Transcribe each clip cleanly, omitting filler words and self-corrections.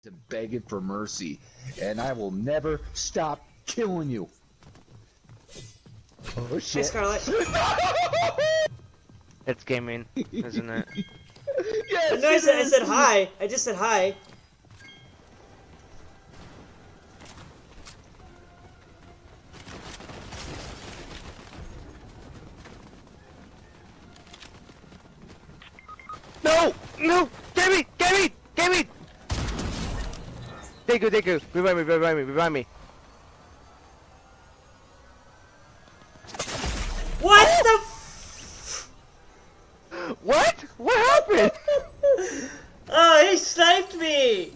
to begging for mercy, and I will never stop killing you. Oh shit. Hi, Scarlett. It's gaming, isn't it? Yes, No, I said hi. I just said hi. No! No! Gaming! Gaming! Gaming! Deku! Revive me! What the What? What happened? Oh, he sniped me!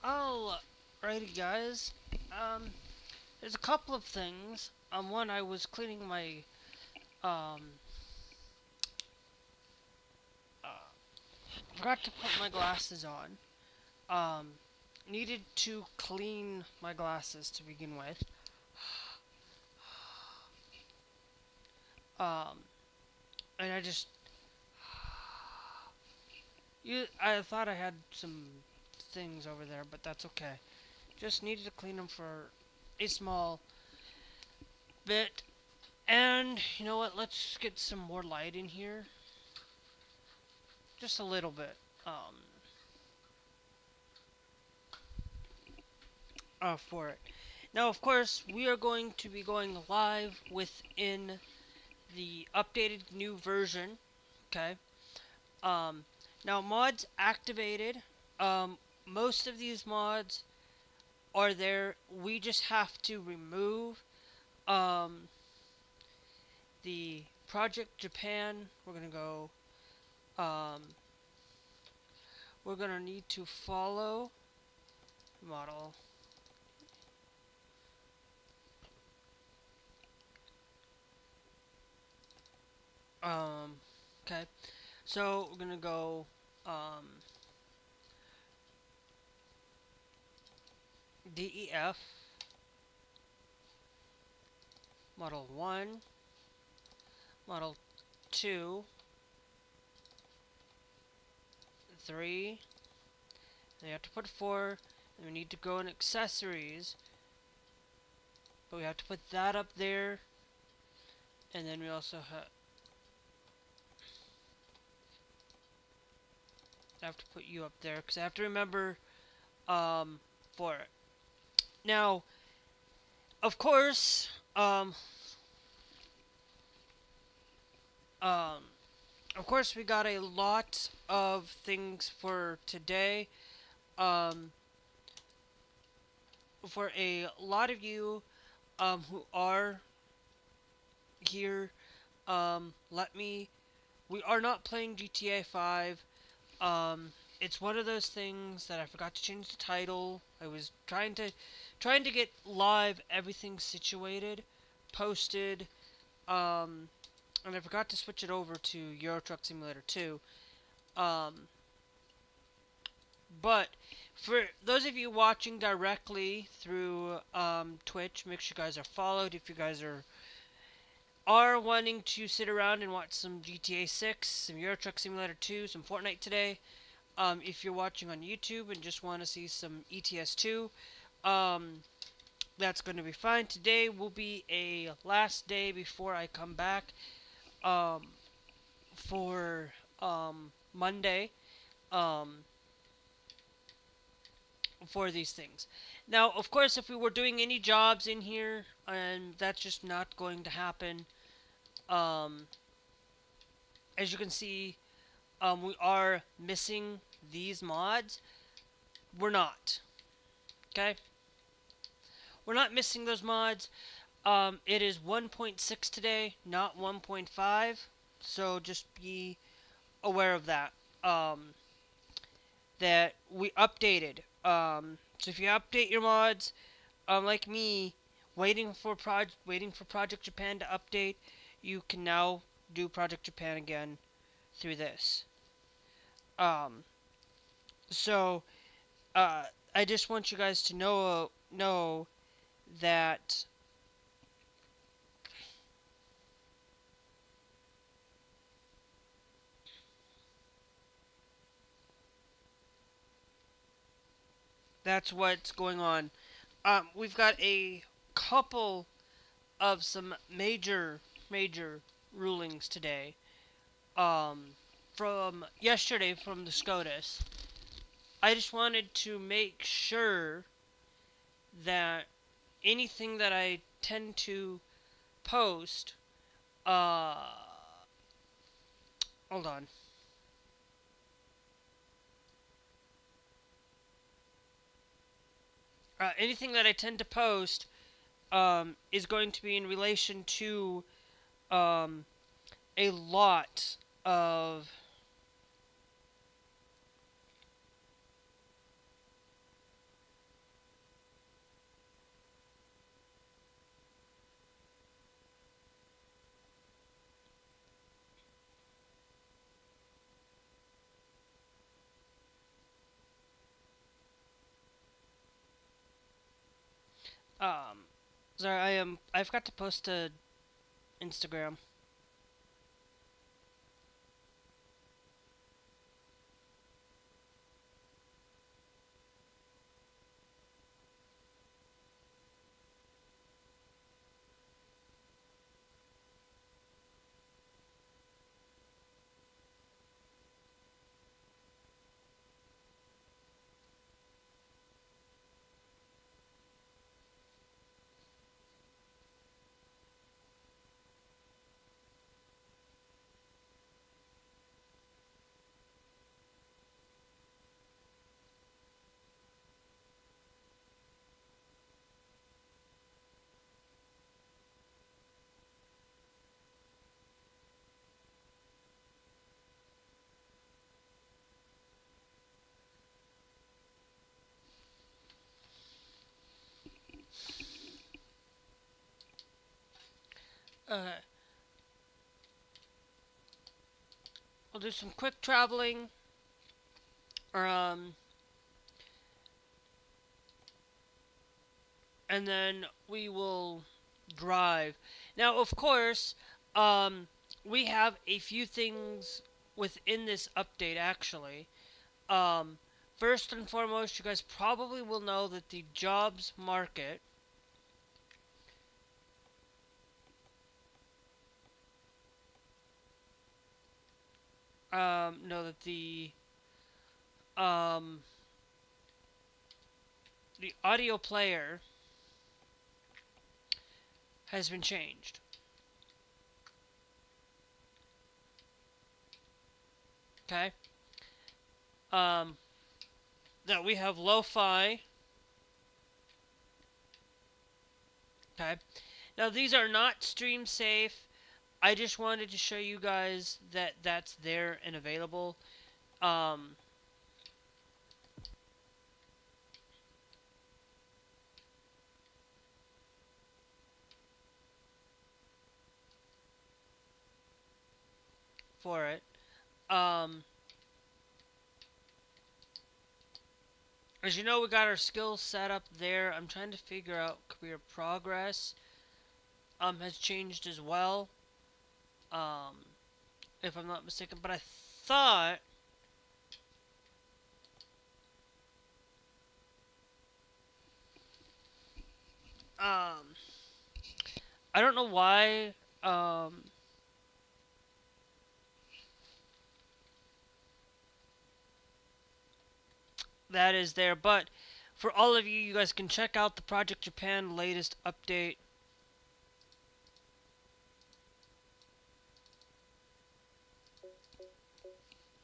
Alrighty guys, there's a couple of things. One, I was cleaning my, forgot to put my glasses on. Needed to clean my glasses to begin with. And I thought I had some things over there, but that's okay. Just needed to clean them for a small bit. And you know what, let's get some more light in here. Just a little bit. For it. Now, of course, we are going to be going live within the updated new version. Okay. Now mods activated. Most of these mods are there. We just have to remove the Project Japan. We're gonna go. We're gonna need to follow model. Okay. So we're gonna go. DEF Model 1, Model 2, 3, then you have to put 4, and we need to go in accessories, but we have to put that up there, and then we also have to put you up there, because I have to remember for it. Now, of course, we got a lot of things for today. For a lot of you who are here, we are not playing GTA 5. It's one of those things that I forgot to change the title. I was trying to get live everything situated, posted, and I forgot to switch it over to Euro Truck Simulator 2. But For those of you watching directly through Twitch, make sure you guys are followed. If you guys are wanting to sit around and watch some GTA 6, some Euro Truck Simulator 2, some Fortnite today, if you're watching on YouTube and just want to see some ETS2, that's going to be fine. Today will be a last day before I come back for Monday for these things. Now, of course, if we were doing any jobs in here, and that's just not going to happen, as you can see, we are missing these mods. We're not. Okay? We're not missing those mods. It is 1.6 today, not 1.5. So just be aware of that. That we updated. So if you update your mods, like me, waiting for Project Japan to update, you can now do Project Japan again through this. So I just want you guys to know that that's what's going on. We've got a couple of some major rulings today. From yesterday from the SCOTUS. I just wanted to make sure that anything that I tend to post, hold on. Anything that I tend to post is going to be in relation to a lot of sorry, I've got to post to Instagram. Okay. We'll do some quick traveling. And then we will drive. Now, of course, we have a few things within this update, actually. First and foremost, you guys probably will know that the jobs market know that the audio player has been changed. Okay. That we have lo-fi. Okay. Now these are not stream safe. I just wanted to show you guys that that's there and available. For it. As you know, we got our skills set up there. I'm trying to figure out career progress. Has changed as well. If I'm not mistaken, but I thought I don't know why that is there, but for all of you, you guys can check out the Project Japan latest update.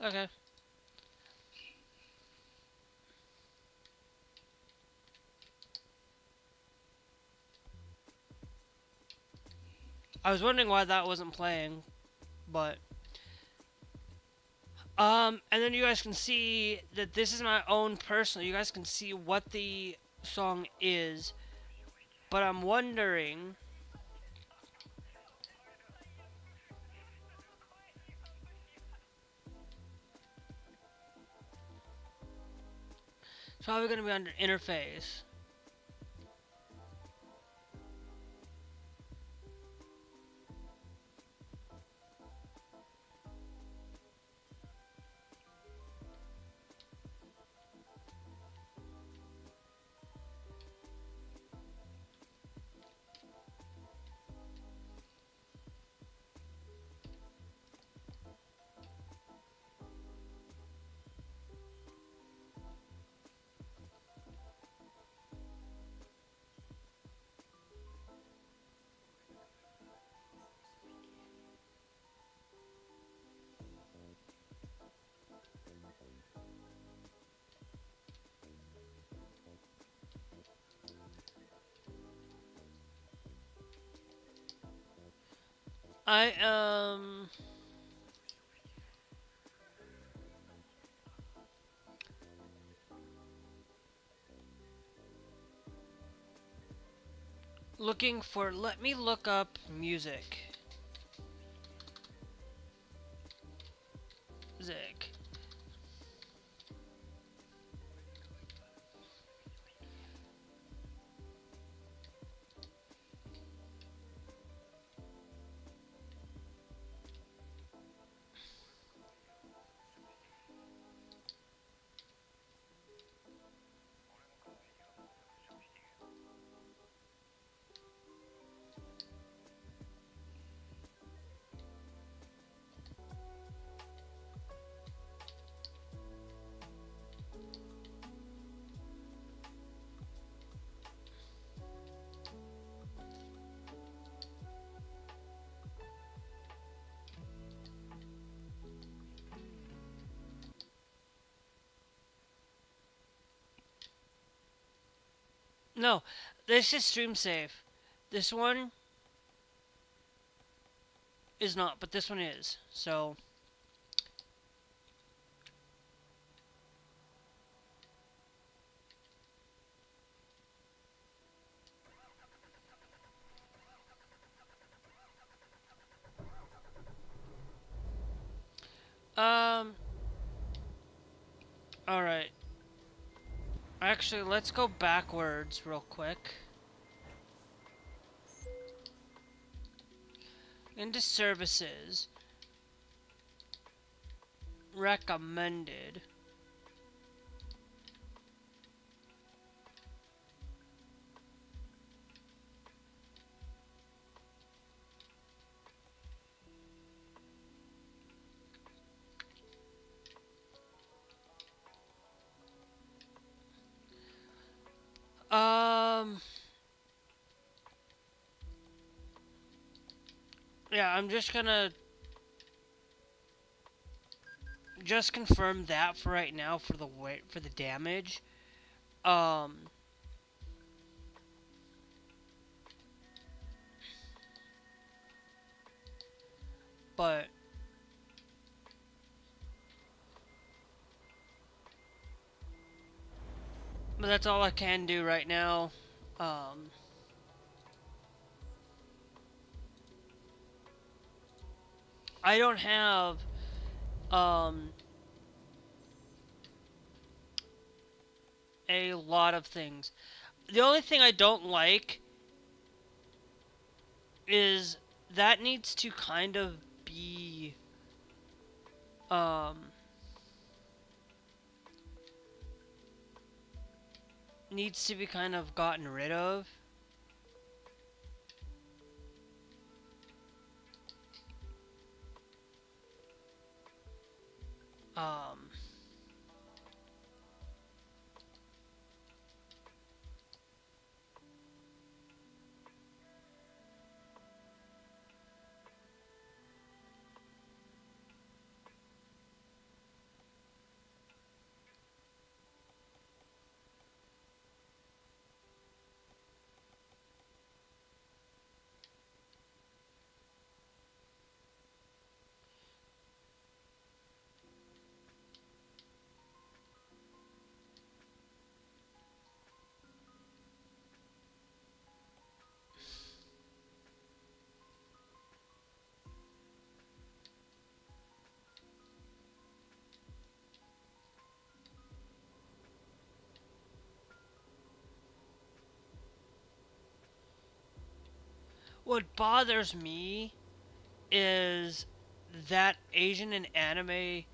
Okay. I was wondering why that wasn't playing, but and then you guys can see that this is my own personal. You guys can see what the song is, but I'm wondering. It's probably gonna be under interface. I looking for. Let me look up music. Music. No, this is stream safe. This one is not, but this one is. So all right. Actually, let's go backwards real quick. Into services. Recommended. Yeah, I'm just gonna just confirm that for right now for the weight for the damage. But that's all I can do right now. I don't have a lot of things. The only thing I don't like is that needs to kind of be needs to be kind of gotten rid of. Um, what bothers me is that Asian and anime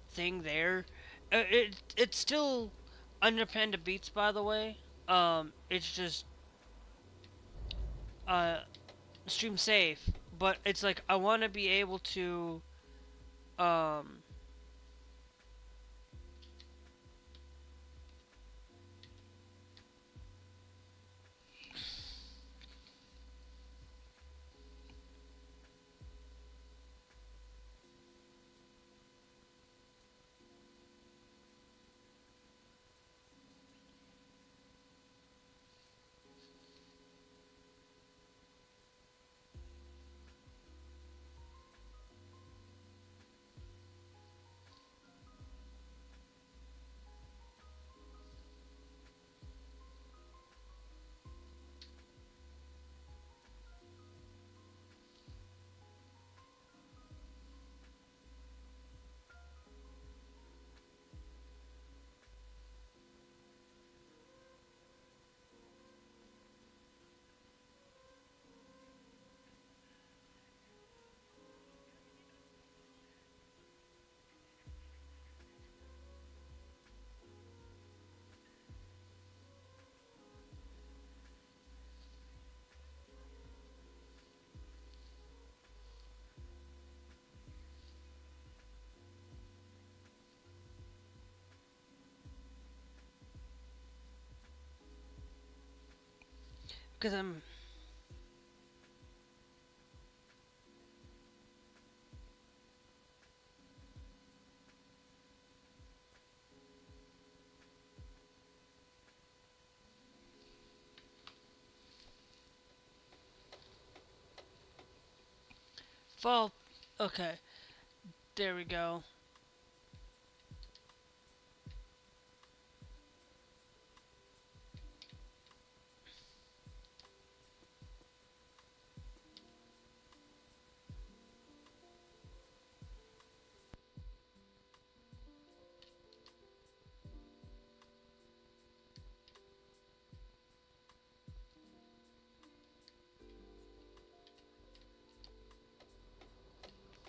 thing there. It's still under Panda Beats, by the way. It's just uh stream safe, but it's like I want to be able to um because I'm fall. Okay, there we go.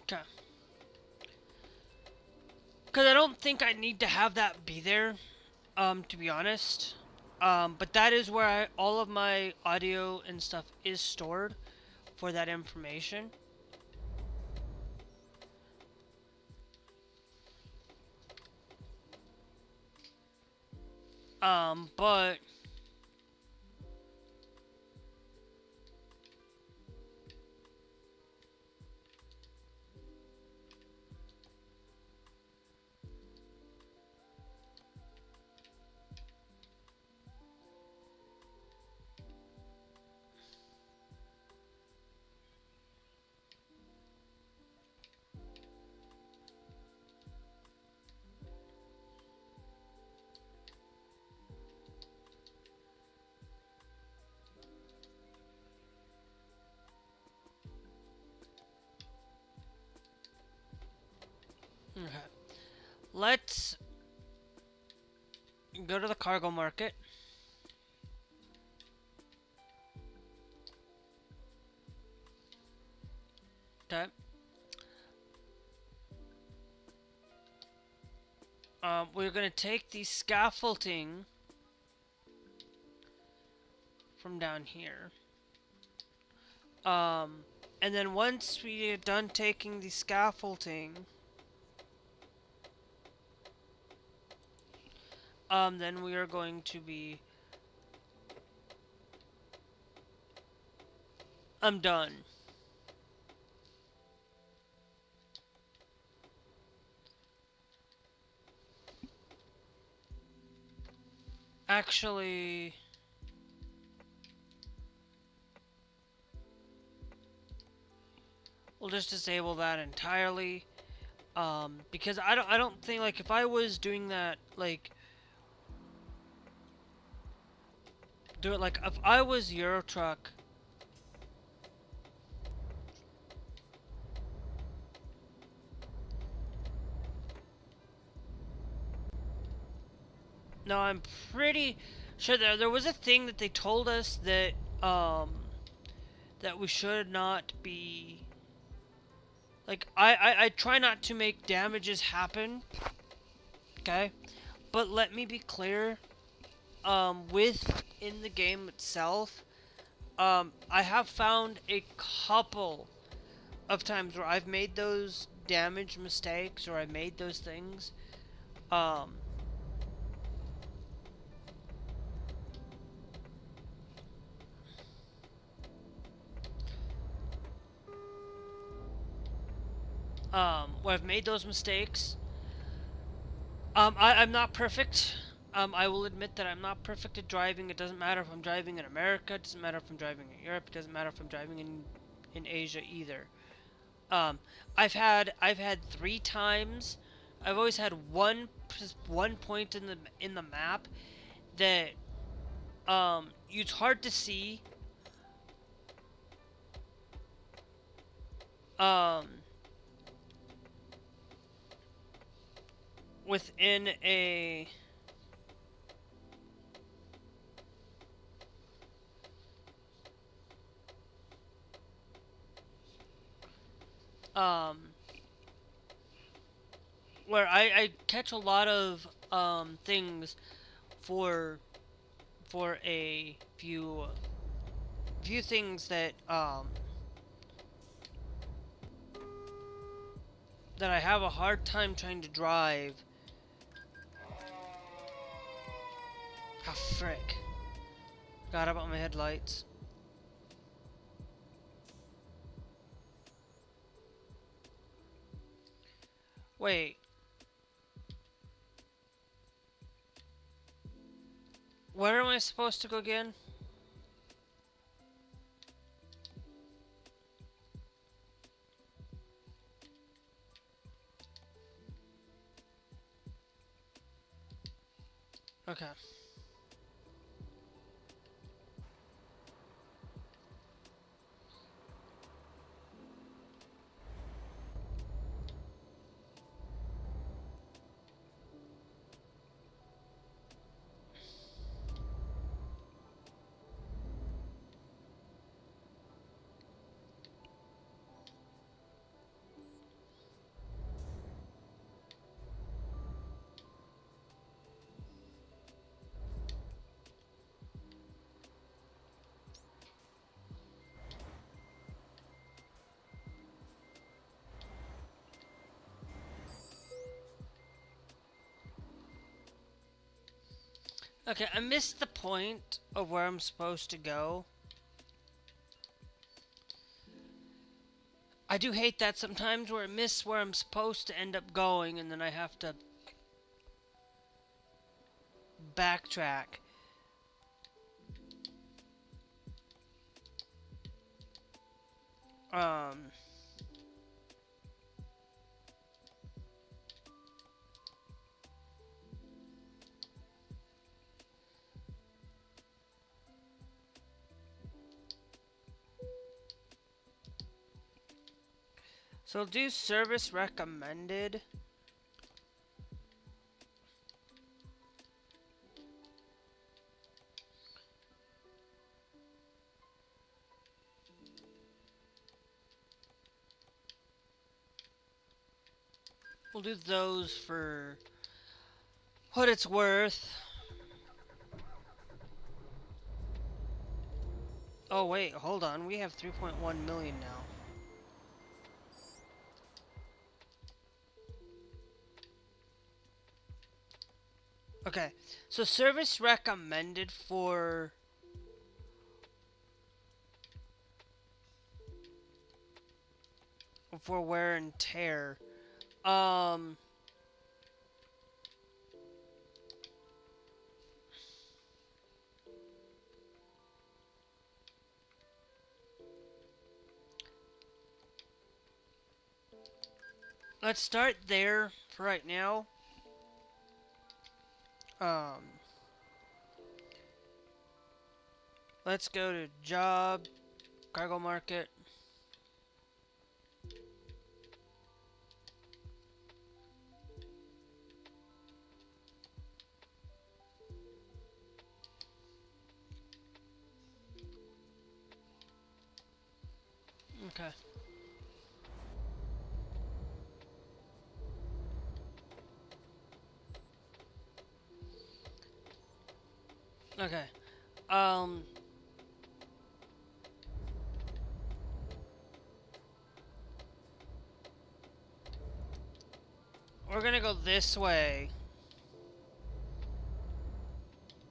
Okay. Because I don't think I need to have that be there, to be honest. But that is where all of my audio and stuff is stored for that information. But okay. Let's go to the cargo market. Okay. We're gonna take the scaffolding from down here. And then once we are done taking the scaffolding, then we are going to be... I'm done. Actually... we'll just disable that entirely. Because I don't think, like, if I was doing that, like... do it like, if I was Eurotruck... No, I'm pretty sure there was a thing that they told us that, that we should not be... like, I try not to make damages happen, okay? But let me be clear, within the game itself, I have found a couple of times where I've made those damage mistakes, or I made those things, where I've made those mistakes. I'm not perfect. I will admit that I'm not perfect at driving. It doesn't matter if I'm driving in America. It doesn't matter if I'm driving in Europe. It doesn't matter if I'm driving in Asia either. I've had 3 times. I've always had one point in the map that it's hard to see. Within a where I catch a lot of things for a few things that that I have a hard time trying to drive. Ah, frick. Forgot about my headlights. Wait. Where am I supposed to go again? Okay. Okay, I missed the point of where I'm supposed to go. I do hate that sometimes, where I miss where I'm supposed to end up going and then I have to backtrack. So do service recommended. We'll do those for what it's worth. Oh wait, hold on. We have 3.1 million now. Okay, so service recommended for wear and tear. Let's start there for right now. Let's go to job, cargo market. Okay. Okay. We're gonna go this way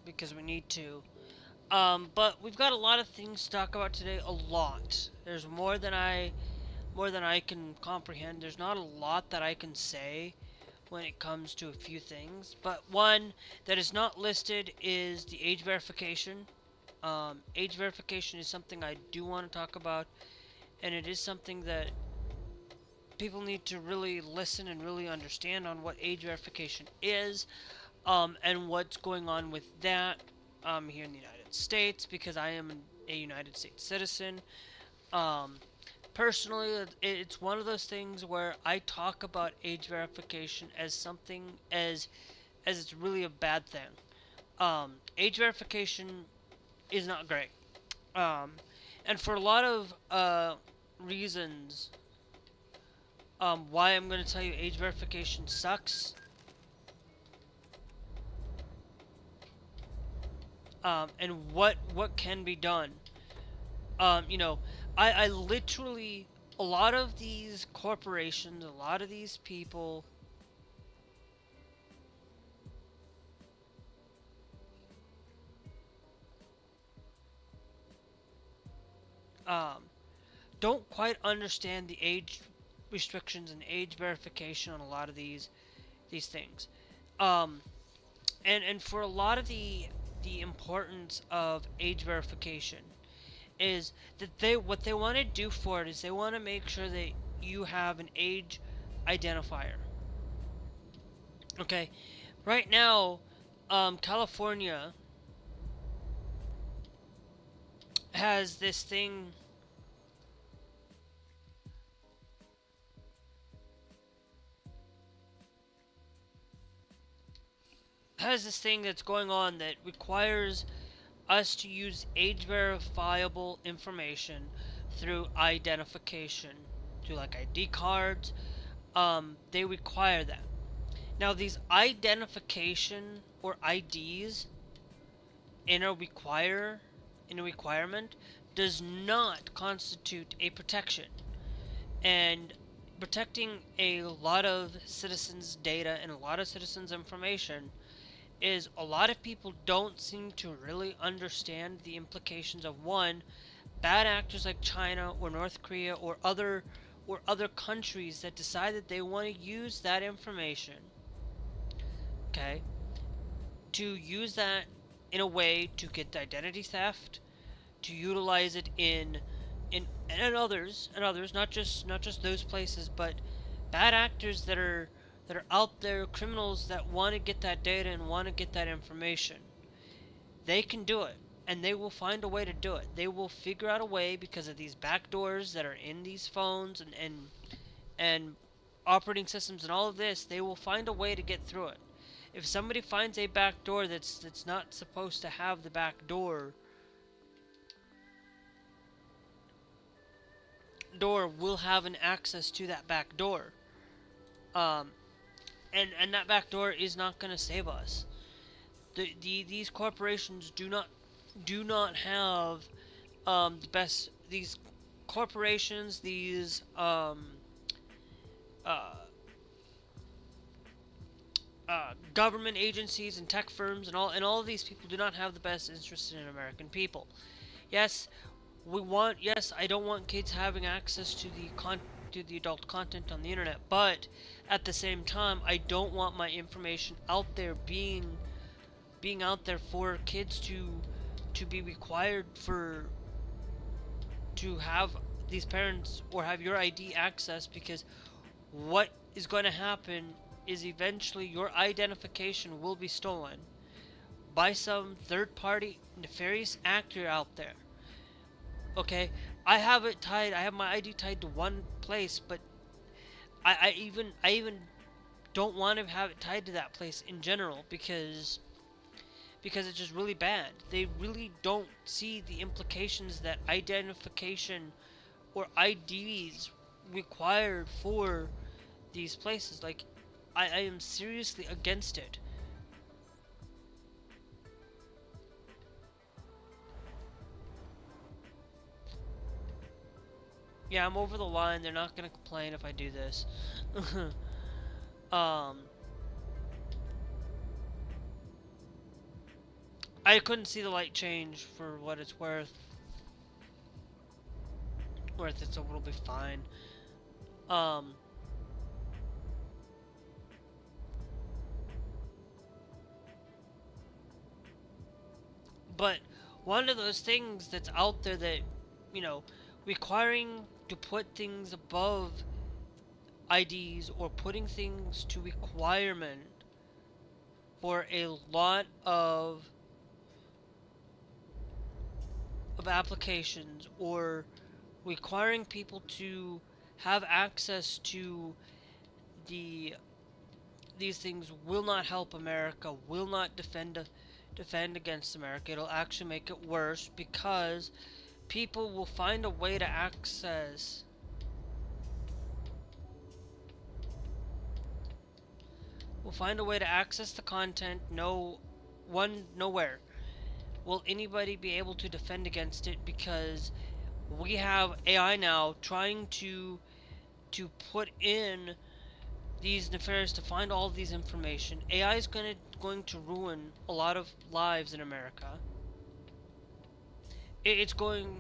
because we need to. But we've got a lot of things to talk about today. A lot. There's more than I can comprehend. There's not a lot that I can say when it comes to a few things. But one that is not listed is the age verification. Age verification is something I do want to talk about, and it is something that people need to really listen and really understand on what age verification is, and what's going on with that here in the United States, because I am a United States citizen. Personally, it's one of those things where I talk about age verification as something as it's really a bad thing. Age verification is not great, and for a lot of reasons, why I'm going to tell you age verification sucks. And what can be done. You know, I literally, a lot of these corporations, a lot of these people, don't quite understand the age restrictions and age verification on a lot of these things. And for a lot of the importance of age verification is that what they want to do for it is they want to make sure that you have an age identifier. Okay, right now, California has this thing. Has this thing that's going on that requires us to use age verifiable information through identification, through like ID cards. They require that. Now these identification or IDs in a requirement does not constitute a protection. And protecting a lot of citizens' data and a lot of citizens' information is a lot of people don't seem to really understand the implications of, one, bad actors like China or North Korea or other countries that decide that they want to use that information, okay, to use that in a way to get identity theft, to utilize it in others, not just those places, but bad actors that are out there, criminals that want to get that data and want to get that information. They can do it, and they will find a way to do it. They will figure out a way because of these backdoors that are in these phones and operating systems and all of this. They will find a way to get through it. If somebody finds a backdoor that's not supposed to have the backdoor, will have an access to that back door. and that back door is not going to save us. These corporations do not have the best. These corporations, these uh, government agencies and tech firms and all of these people do not have the best interest in American people. Yes, yes, I don't want kids having access to the adult content on the internet, but at the same time, I don't want my information out there being out there for kids to be required to have these parents or have your ID access, because what is going to happen is eventually your identification will be stolen by some third-party nefarious actor out there. Okay, I have my ID tied to one place, but I even don't want to have it tied to that place in general, because it's just really bad. They really don't see the implications that identification or IDs required for these places. Like, I am seriously against it. Yeah, I'm over the line. They're not gonna complain if I do this. I couldn't see the light change for what it's worth. So it'll be fine. But one of those things that's out there that, requiring to put things above IDs or putting things to requirement for a lot of applications, or requiring people to have access to these things will not help America, will not defend against America. It'll actually make it worse, because people will find a way to access the content. Nowhere will anybody be able to defend against it, because we have AI now trying to put in these nefarious, to find all of these information. AI is going to ruin a lot of lives in America. It's going...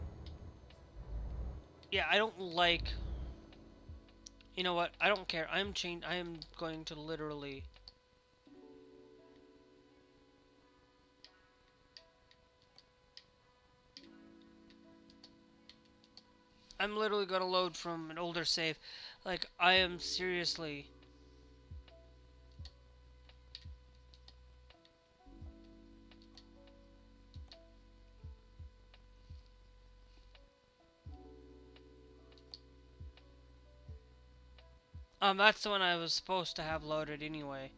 Yeah, I don't like... You know what? I don't care. I am going to literally... I'm literally going to load from an older save. Like, I am seriously... That's the one I was supposed to have loaded anyway.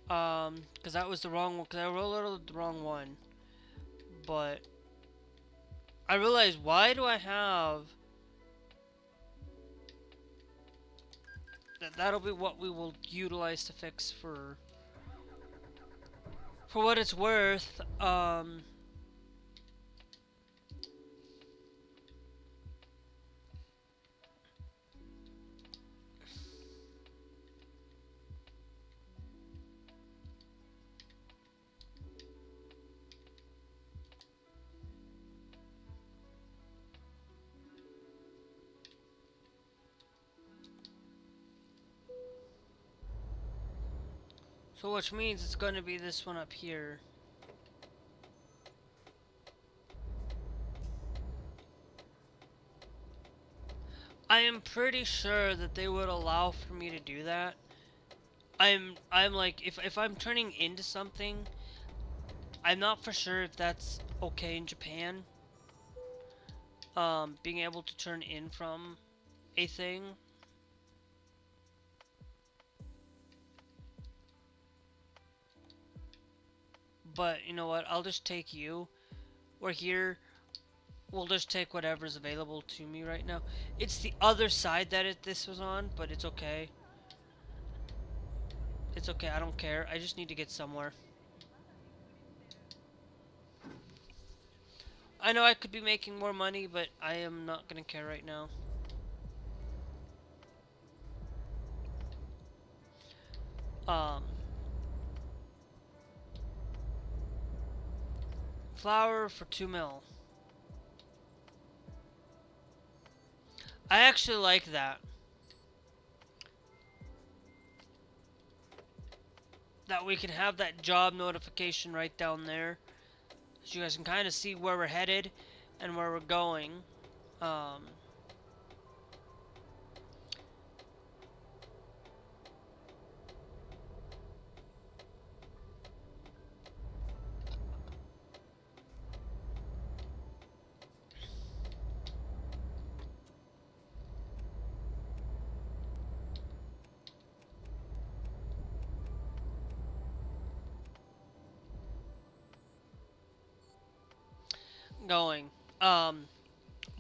Because that was the wrong one, because I loaded the wrong one. But I realized, why do I have... That'll be what we will utilize to fix for what it's worth. So which means it's going to be this one up here. I am pretty sure that they would allow for me to do that. I'm like, if I'm turning into something, I'm not for sure if that's okay in Japan. Being able to turn in from a thing. But you know what? I'll just take you. We're here. we'll just take whatever's available to me right now. It's the other side that this was on, but it's okay. It's okay, I don't care. I just need to get somewhere. I know I could be making more money, but I am not gonna care right now. Flour for 2 mil. I actually like that. That we can have that job notification right down there. So you guys can kind of see where we're headed and where we're going.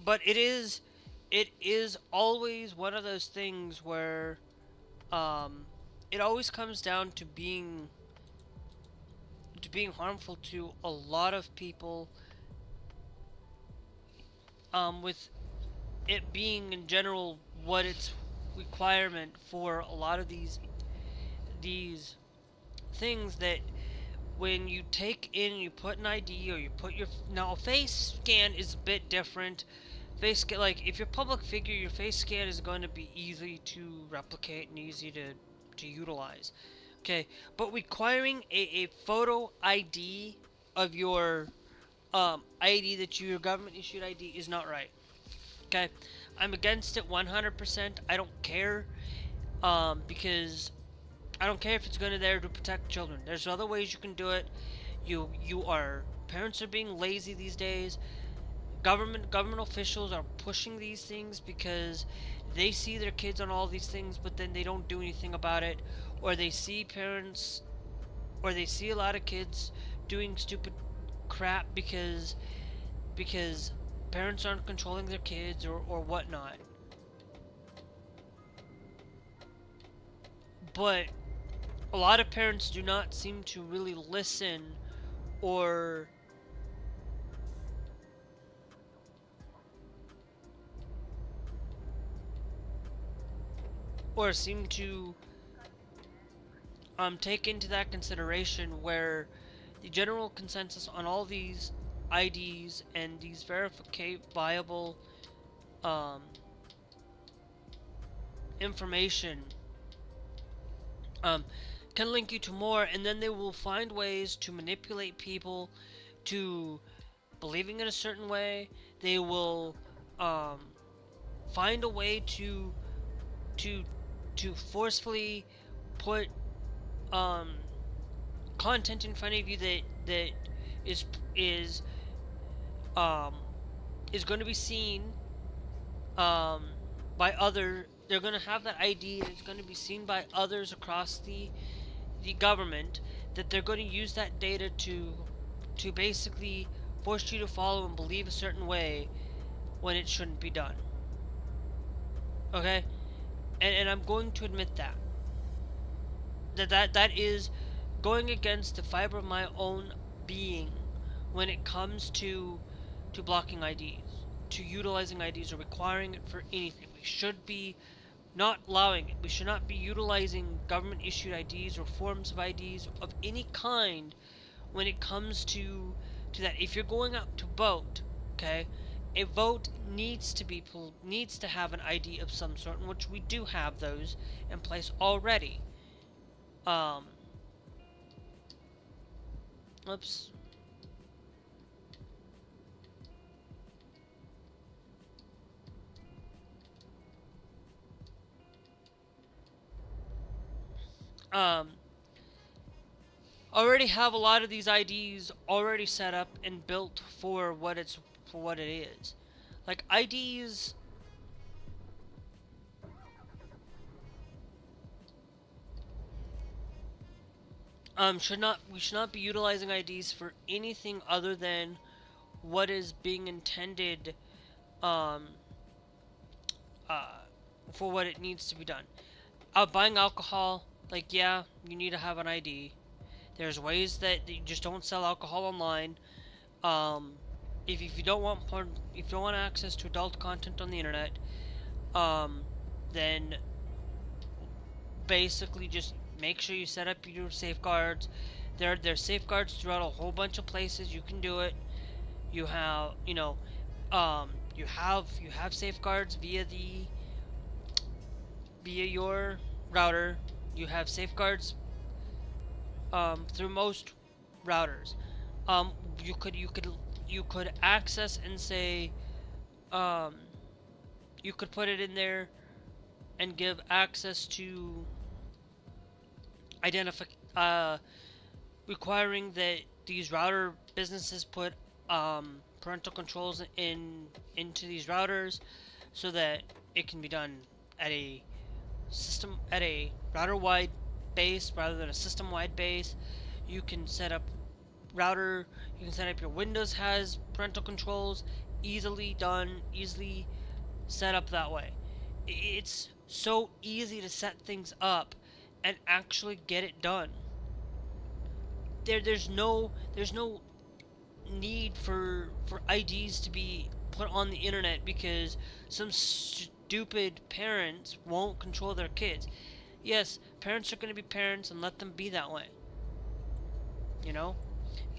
But it is always one of those things where it always comes down to being harmful to a lot of people, with it being in general what its requirement for a lot of these things, that when you take in, you put an ID or you put your, now a face scan is a bit different. Face scan, like if you're a public figure, your face scan is going to be easy to replicate and easy to utilize. Okay, but requiring a photo ID of your ID, that your government issued ID, is not right. Okay, I'm against it 100%. I don't care, because I don't care if it's going to there to protect children. There's other ways you can do it. Parents are being lazy these days. Government officials are pushing these things because they see their kids on all these things, but then they don't do anything about it. Or they see a lot of kids doing stupid crap because parents aren't controlling their kids or whatnot. But a lot of parents do not seem to really listen or seem to take into that consideration, where the general consensus on all these IDs and these verifiable information can link you to more, and then they will find ways to manipulate people to believing in a certain way. They will find a way to forcefully put content in front of you that is going to be seen by other. They're going to have that ID, and it's going to be seen by others across the government, that they're going to use that data to basically force you to follow and believe a certain way when it shouldn't be done. Okay? And I'm going to admit that is going against the fiber of my own being when it comes to blocking IDs, to utilizing IDs or requiring it for anything. We should be not allowing it. We should not be utilizing government issued IDs or forms of IDs of any kind when it comes to that. If you're going out to vote, okay, a vote needs to have an ID of some sort, in which we do have those in place already. Oops. Already have a lot of these IDs already set up and built for what it is. Like IDs we should not be utilizing IDs for anything other than what is being intended um, for what it needs to be done. Buying alcohol, like, yeah, you need to have an ID. There's ways that you just don't sell alcohol online. If you don't want if you don't want access to adult content on the internet, then basically just make sure you set up your safeguards. There's safeguards throughout a whole bunch of places you can do it. You have, you have safeguards via your router. You have safeguards through most routers. You could access and say, you could put it in there and give access to requiring that these router businesses put parental controls into these routers, so that it can be done at a router-wide base rather than a system-wide base. You can set up your Windows has parental controls, easily done, easily set up that way. It's so easy to set things up and actually get it done. There's no need for IDs to be put on the internet because some stupid parents won't control their kids. Yes, parents are going to be parents, and let them be that way.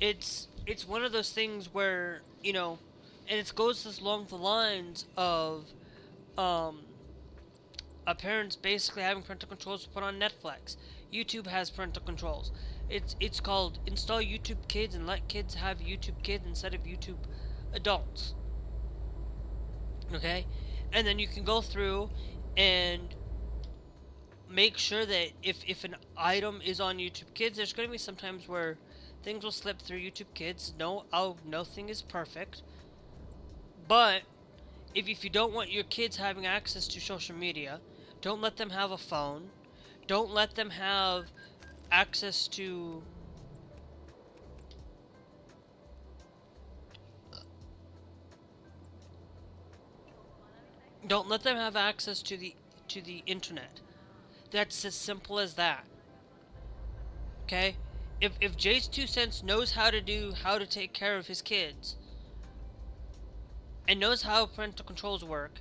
It's one of those things where, and it goes along the lines of parents basically having parental controls to put on Netflix. YouTube has parental controls. It's called install YouTube Kids and let kids have YouTube Kids instead of YouTube Adults. Okay? And then you can go through and make sure that if an item is on YouTube Kids, there's going to be some times where things will slip through YouTube Kids. Nothing is perfect. But if you don't want your kids having access to social media, don't let them have a phone. Don't let them have access to the internet. That's as simple as that. Okay? If Jay's 2 cents knows how to take care of his kids and knows how parental controls work,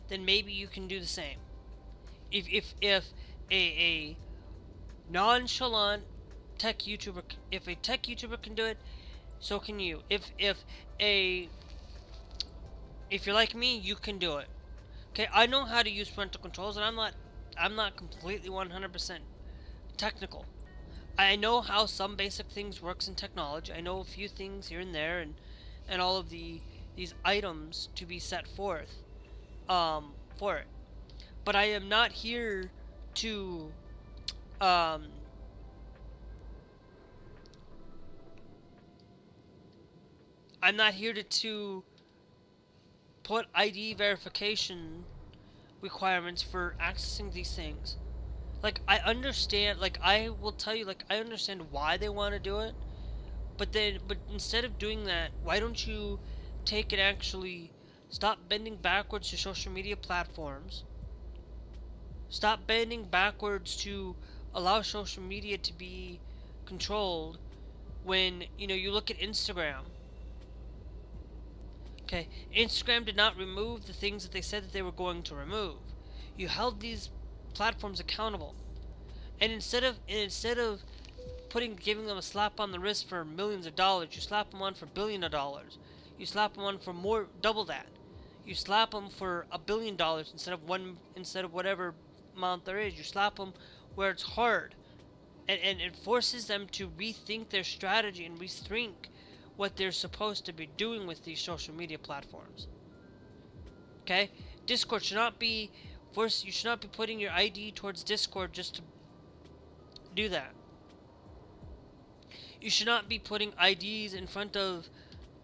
then maybe you can do the same. If a nonchalant tech YouTuber, if a tech YouTuber can do it, so can you. If you're like me, you can do it. Okay, I know how to use parental controls, and I'm not completely 100% technical. I know how some basic things works in technology. I know a few things here and there, and all of these items to be set forth for it. But I am not here to I'm not here to put ID verification requirements for accessing these things. Like, I understand, like, I will tell you, like, I understand why they want to do it, but instead of doing that, why don't you take and actually stop bending backwards to social media platforms, stop bending backwards to allow social media to be controlled when, you look at Instagram. Okay, Instagram did not remove the things that they said that they were going to remove. You held these platforms accountable, and instead of giving them a slap on the wrist for millions of dollars, you slap them on for $billions of dollars. You slap them on for double that. You slap them for $1 billion instead of whatever amount there is. You slap them where it's hard, and it forces them to rethink their strategy and rethink what they're supposed to be doing with these social media platforms. Okay? Discord should not be you should not be putting your ID towards Discord just to do that. You should not be putting IDs in front of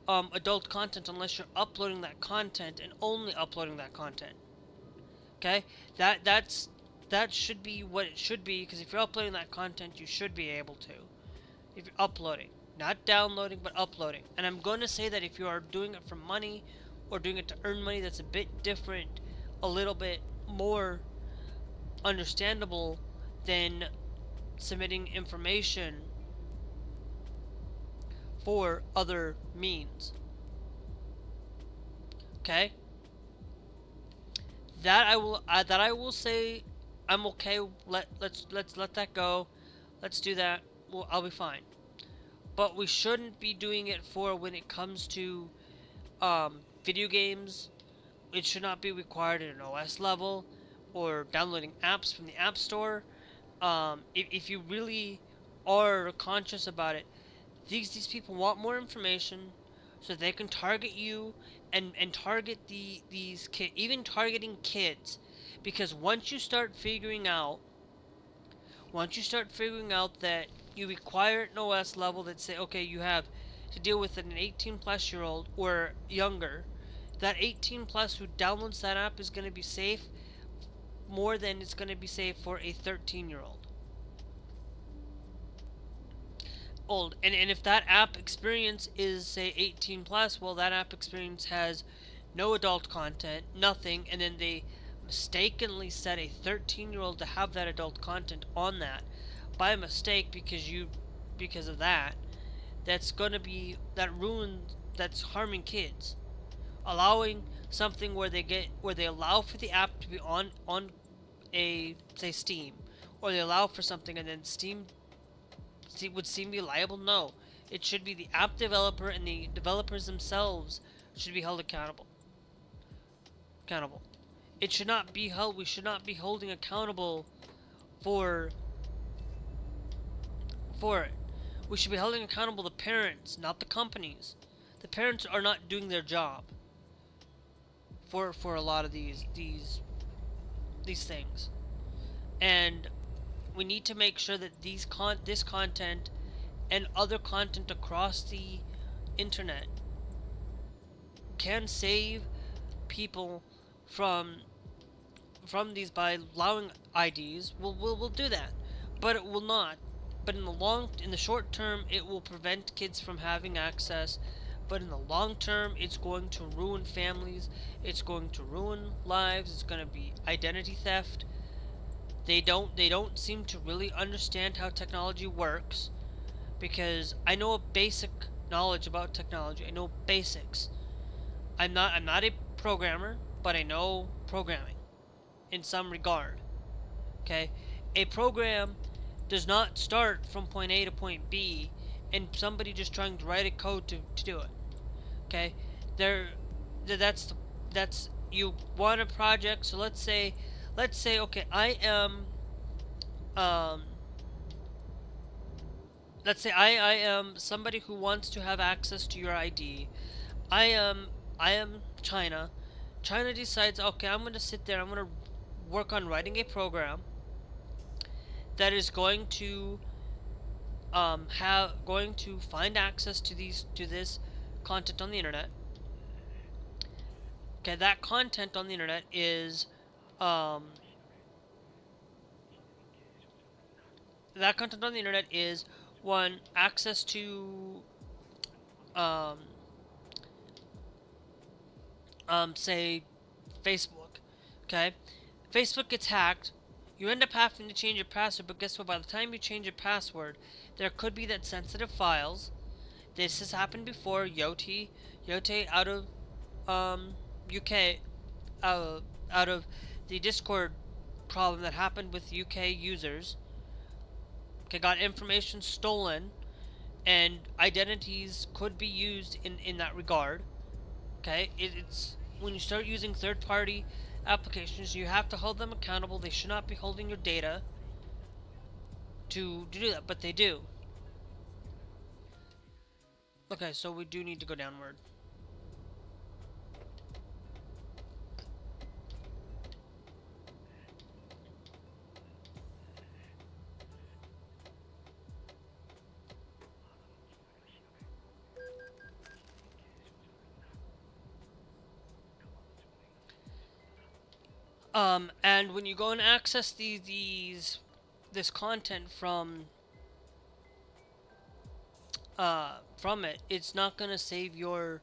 adult content unless you're uploading that content and only uploading that content. Okay? That should be what it should be, because if you're uploading that content, you should be able to. If you're uploading, Not downloading, but uploading. And I'm going to say that if you are doing it for money or doing it to earn money, that's a bit different, a little bit more understandable than submitting information for other means. Okay? That I will say I'm okay. Let's let that go. Let's do that. Well, I'll be fine. But we shouldn't be doing it for when it comes to video games. It should not be required at an OS level or downloading apps from the App Store. If you really are conscious about it, these people want more information so they can target you and target these kids, even targeting kids, because once you start figuring out that you require an OS level that say, okay, you have to deal with an 18 plus year old or younger, that 18 plus who downloads that app is going to be safe more than it's going to be safe for a 13-year-old. And if that app experience is, say, 18 plus, well, that app experience has no adult content, nothing, and then they mistakenly set a 13-year-old to have that adult content on that by mistake because of that. That's harming kids. Allowing something where they allow for the app to be on a, say, Steam, or they allow for something and then Steam would seem to be liable. No, it should be the app developer, and the developers themselves should be held accountable. It should not be held. We should not be holding accountable for it. We should be holding accountable the parents, not the companies. The parents are not doing their job for a lot of these things, and we need to make sure that this content and other content across the internet can save people from these by allowing IDs. We'll do that, but it will not. But in the short term, it will prevent kids from having access. But in the long term, it's going to ruin families. It's going to ruin lives. It's going to be identity theft. They don't seem to really understand how technology works, because I know a basic knowledge about technology. I know basics. I'm not a programmer, but I know programming in some regard. Okay? A program does not start from point A to point B and somebody just trying to write a code to do it. Okay? That's you want a project, so let's say okay, let's say I am somebody who wants to have access to your ID. I am China. China decides, okay, I'm going to sit there, I'm going to work on writing a program that is going to find access to this content on the internet. Okay, that content on the internet is one, access to say Facebook. Okay, Facebook gets hacked. You end up having to change your password, but guess what? By the time you change your password, there could be that sensitive files. This has happened before. Yoti out of UK, out of the Discord problem that happened with UK users. Okay, got information stolen, and identities could be used in that regard. Okay, it's when you start using third-party applications, you have to hold them accountable. They should not be holding your data to do that, but they do. Okay, so we do need to go downward. And when you go and access this content from from it, it's not gonna save your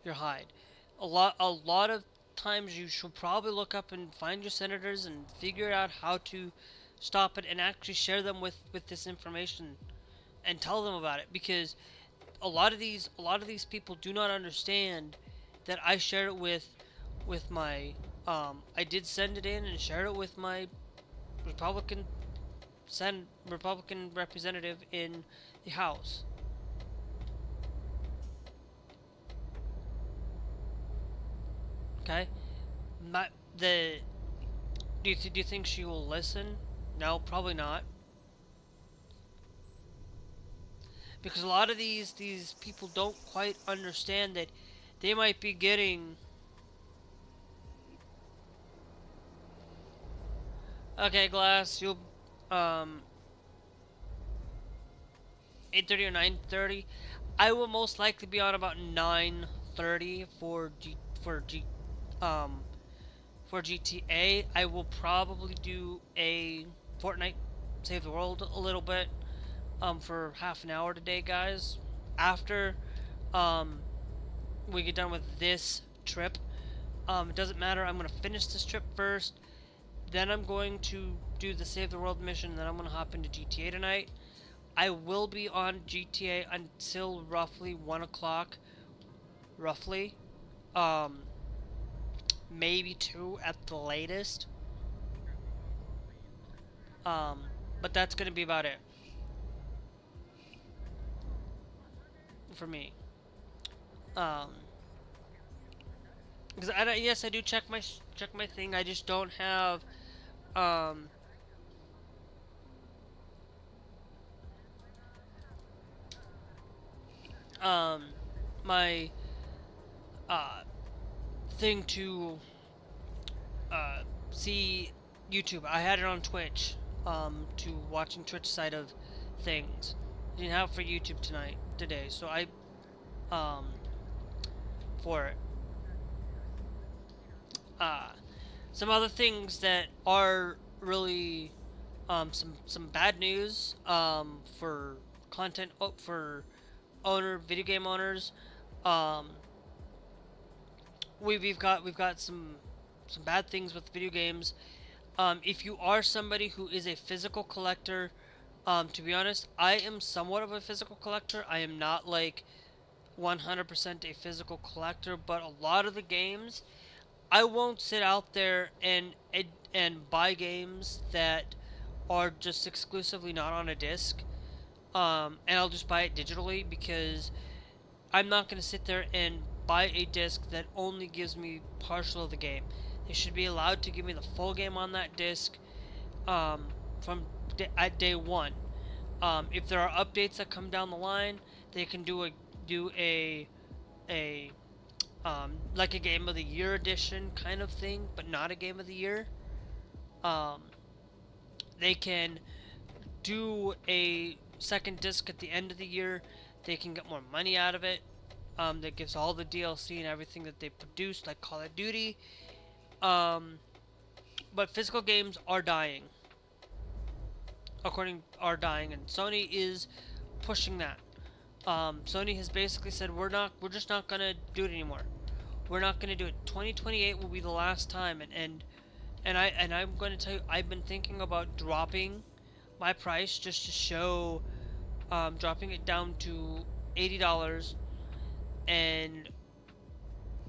hide. A lot of times you should probably look up and find your senators and figure out how to stop it and actually share them with this information and tell them about it, because a lot of these people do not understand that I share it with my I did send it in and share it with my Republican Republican representative in the House. Okay, my the do you think she will listen? No, probably not. Because a lot of these people don't quite understand that they might be getting. Okay, Glass, you'll 8:30 or 9:30. I will most likely be on about 9:30 um for GTA. I will probably do a Fortnite Save the World a little bit for half an hour today, guys. After um we get done with this trip, it doesn't matter. I'm gonna finish this trip first. Then I'm going to do the Save the World mission. Then I'm gonna hop into GTA tonight. I will be on GTA until roughly 1 o'clock, roughly. Maybe 2 at the latest. But that's gonna be about it for me. Because yes, I do check my thing. I just don't have my thing to see YouTube. I had it on Twitch to watching Twitch side of things. Didn't have it for YouTube today, so I for it. Some other things that are really some bad news for content for video game owners. We've got some bad things with video games. If you are somebody who is a physical collector, to be honest, I am somewhat of a physical collector. I am not like 100% a physical collector, but a lot of the games, I won't sit out there and buy games that are just exclusively not on a disc, and I'll just buy it digitally, because I'm not going to sit there and buy a disc that only gives me partial of the game. They should be allowed to give me the full game on that disc at day one. If there are updates that come down the line, they can do a like a Game of the Year edition kind of thing, but not a Game of the Year. They can do a second disc at the end of the year. They can get more money out of it. That gives all the DLC and everything that they produced, like Call of Duty. But physical games are dying. Are dying, and Sony is pushing that. Sony has basically said we're just not gonna do it anymore. We're not gonna do it. 2028 will be the last time, and I'm going to tell you, I've been thinking about dropping my price just to show, dropping it down to $80, and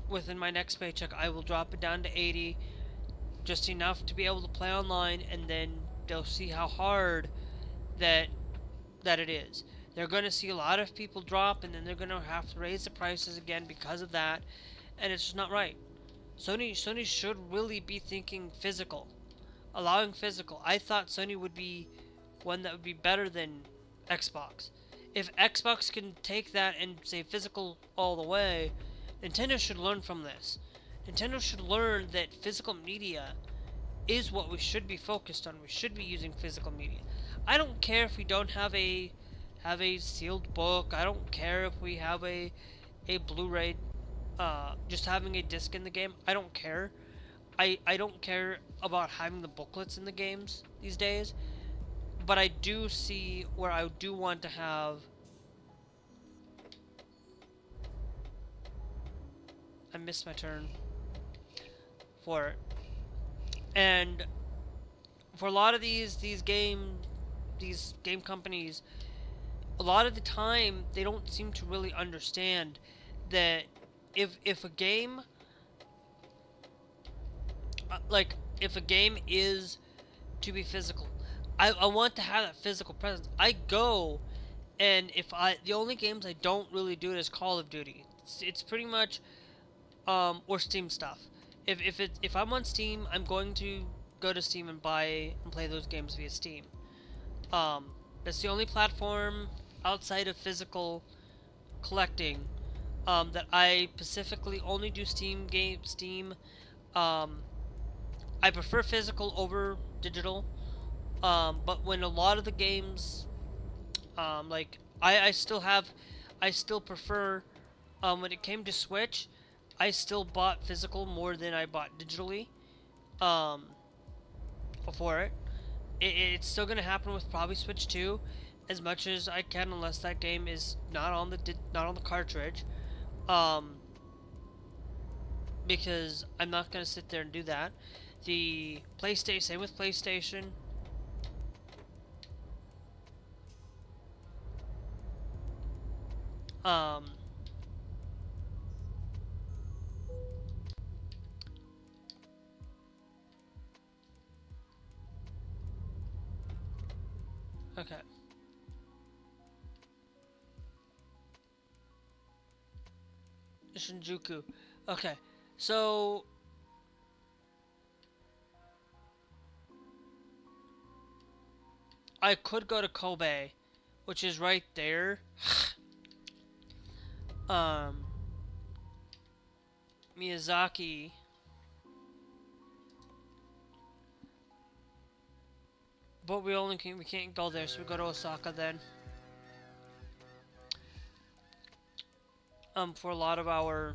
within my next paycheck I will drop it down to $80, just enough to be able to play online, and then they'll see how hard that it is. They're going to see a lot of people drop, and then they're going to have to raise the prices again because of that, and it's just not right. Sony should really be thinking physical, allowing physical. I thought Sony would be one that would be better than Xbox. If Xbox can take that and say physical all the way, Nintendo should learn from this. Nintendo should learn that physical media is what we should be focused on. We should be using physical media. I don't care if we don't have a sealed book. I don't care if we have a Blu-ray, just having a disc in the game. I don't care. I don't care about having the booklets in the games these days. But I do see where I do want to have I missed my turn for it. And for a lot of these game companies, a lot of the time they don't seem to really understand that if a game if a game is to be physical, I want to have that physical presence. I go, and the only games I don't really do it is Call of Duty. It's pretty much or Steam stuff. If I'm on Steam, I'm going to go to Steam and buy and play those games via Steam. That's the only platform outside of physical collecting that I specifically only do Steam. I prefer physical over digital. But when a lot of the games, like I still prefer. When it came to Switch, I still bought physical more than I bought digitally. For it. It's still gonna happen with probably Switch 2, as much as I can, unless that game is not on the cartridge. Because I'm not gonna sit there and do that. The PlayStation, same with PlayStation. Okay. Shinjuku. Okay. So I could go to Kobe, which is right there. Miyazaki. But we can't go there, so we go to Osaka then. For a lot of our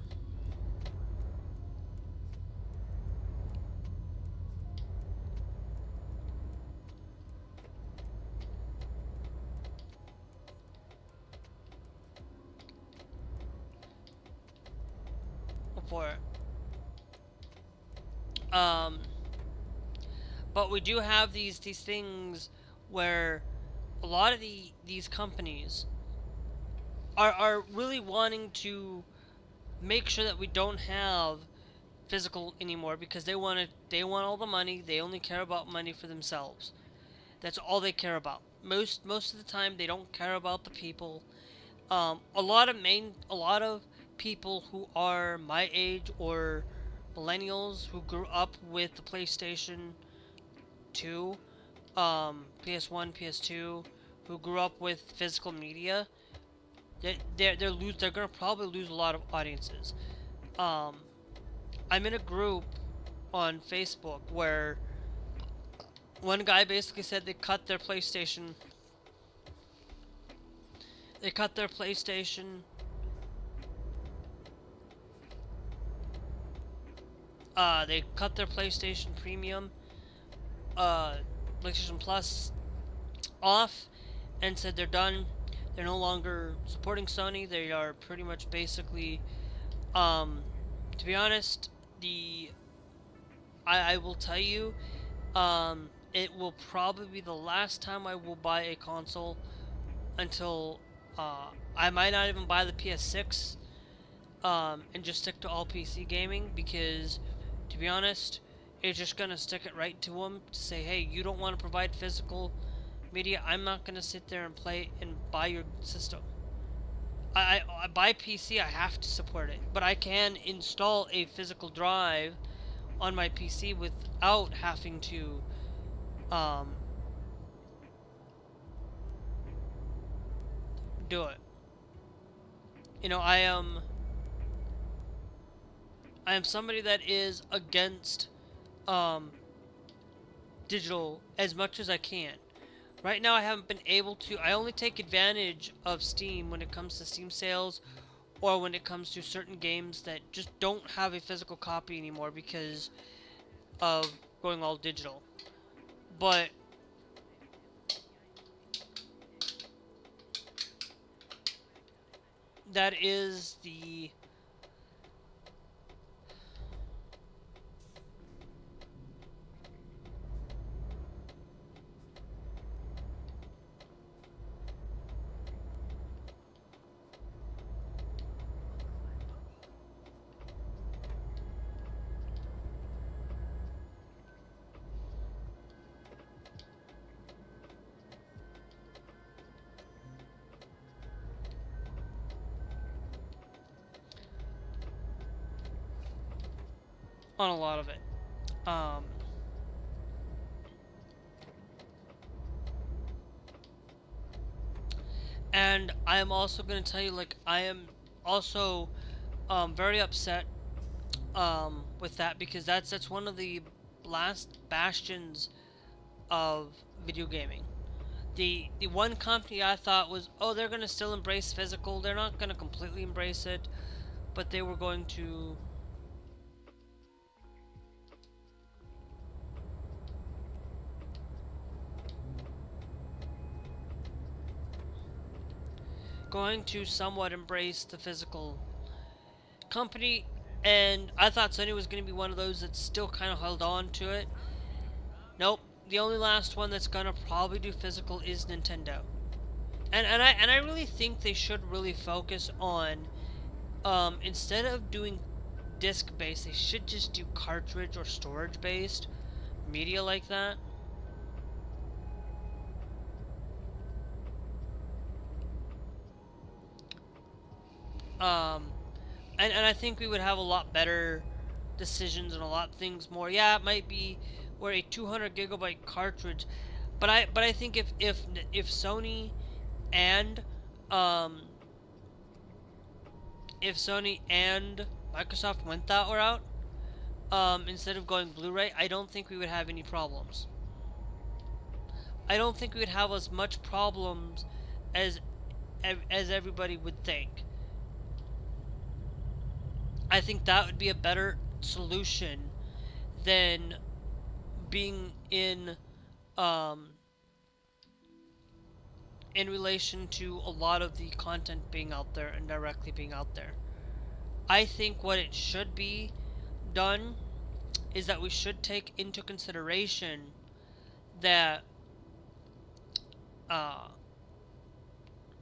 for it. But we do have these things where a lot of these companies are really wanting to make sure that we don't have physical anymore, because they want all the money. They only care about money for themselves. That's all they care about. Most of the time they don't care about the people. A lot of people who are my age or millennials who grew up with the PlayStation 2, PS1, PS2, who grew up with physical media, they're gonna probably lose a lot of audiences. I'm in a group on Facebook where one guy basically said they cut their PlayStation. They cut their PlayStation. They cut their PlayStation Premium, PlayStation Plus off, and said they're done. They're no longer supporting Sony. They are pretty much basically, to be honest, I will tell you, it will probably be the last time I will buy a console until, I might not even buy the PS6, and just stick to all PC gaming, because, to be honest, it's just gonna stick it right to them to say, hey, you don't want to provide physical media, I'm not gonna sit there and play and buy your system. I buy PC, I have to support it, but I can install a physical drive on my PC without having to do it. You know, I am somebody that is against digital as much as I can. Right now I haven't been able to. I only take advantage of Steam when it comes to Steam sales, or when it comes to certain games that just don't have a physical copy anymore because of going all digital. But that is on a lot of it. And I am also going to tell you, like, I am also very upset with that, because that's one of the last bastions of video gaming. The one company I thought was, oh, they're going to still embrace physical. They're not going to completely embrace it, but they were going to somewhat embrace the physical company, and I thought Sony was going to be one of those that still kind of held on to it. Nope, the only last one that's going to probably do physical is Nintendo. And I really think they should really focus on, instead of doing disc based, they should just do cartridge or storage based media like that. And I think we would have a lot better decisions and a lot of things more. Yeah, it might be where a 200 gigabyte cartridge, but I think if Sony and if Sony and Microsoft went that route, instead of going Blu-ray, I don't think we would have any problems. I don't think we would have as much problems as everybody would think. I think that would be a better solution than being in relation to a lot of the content being out there and directly being out there. I think what it should be done is that we should take into consideration that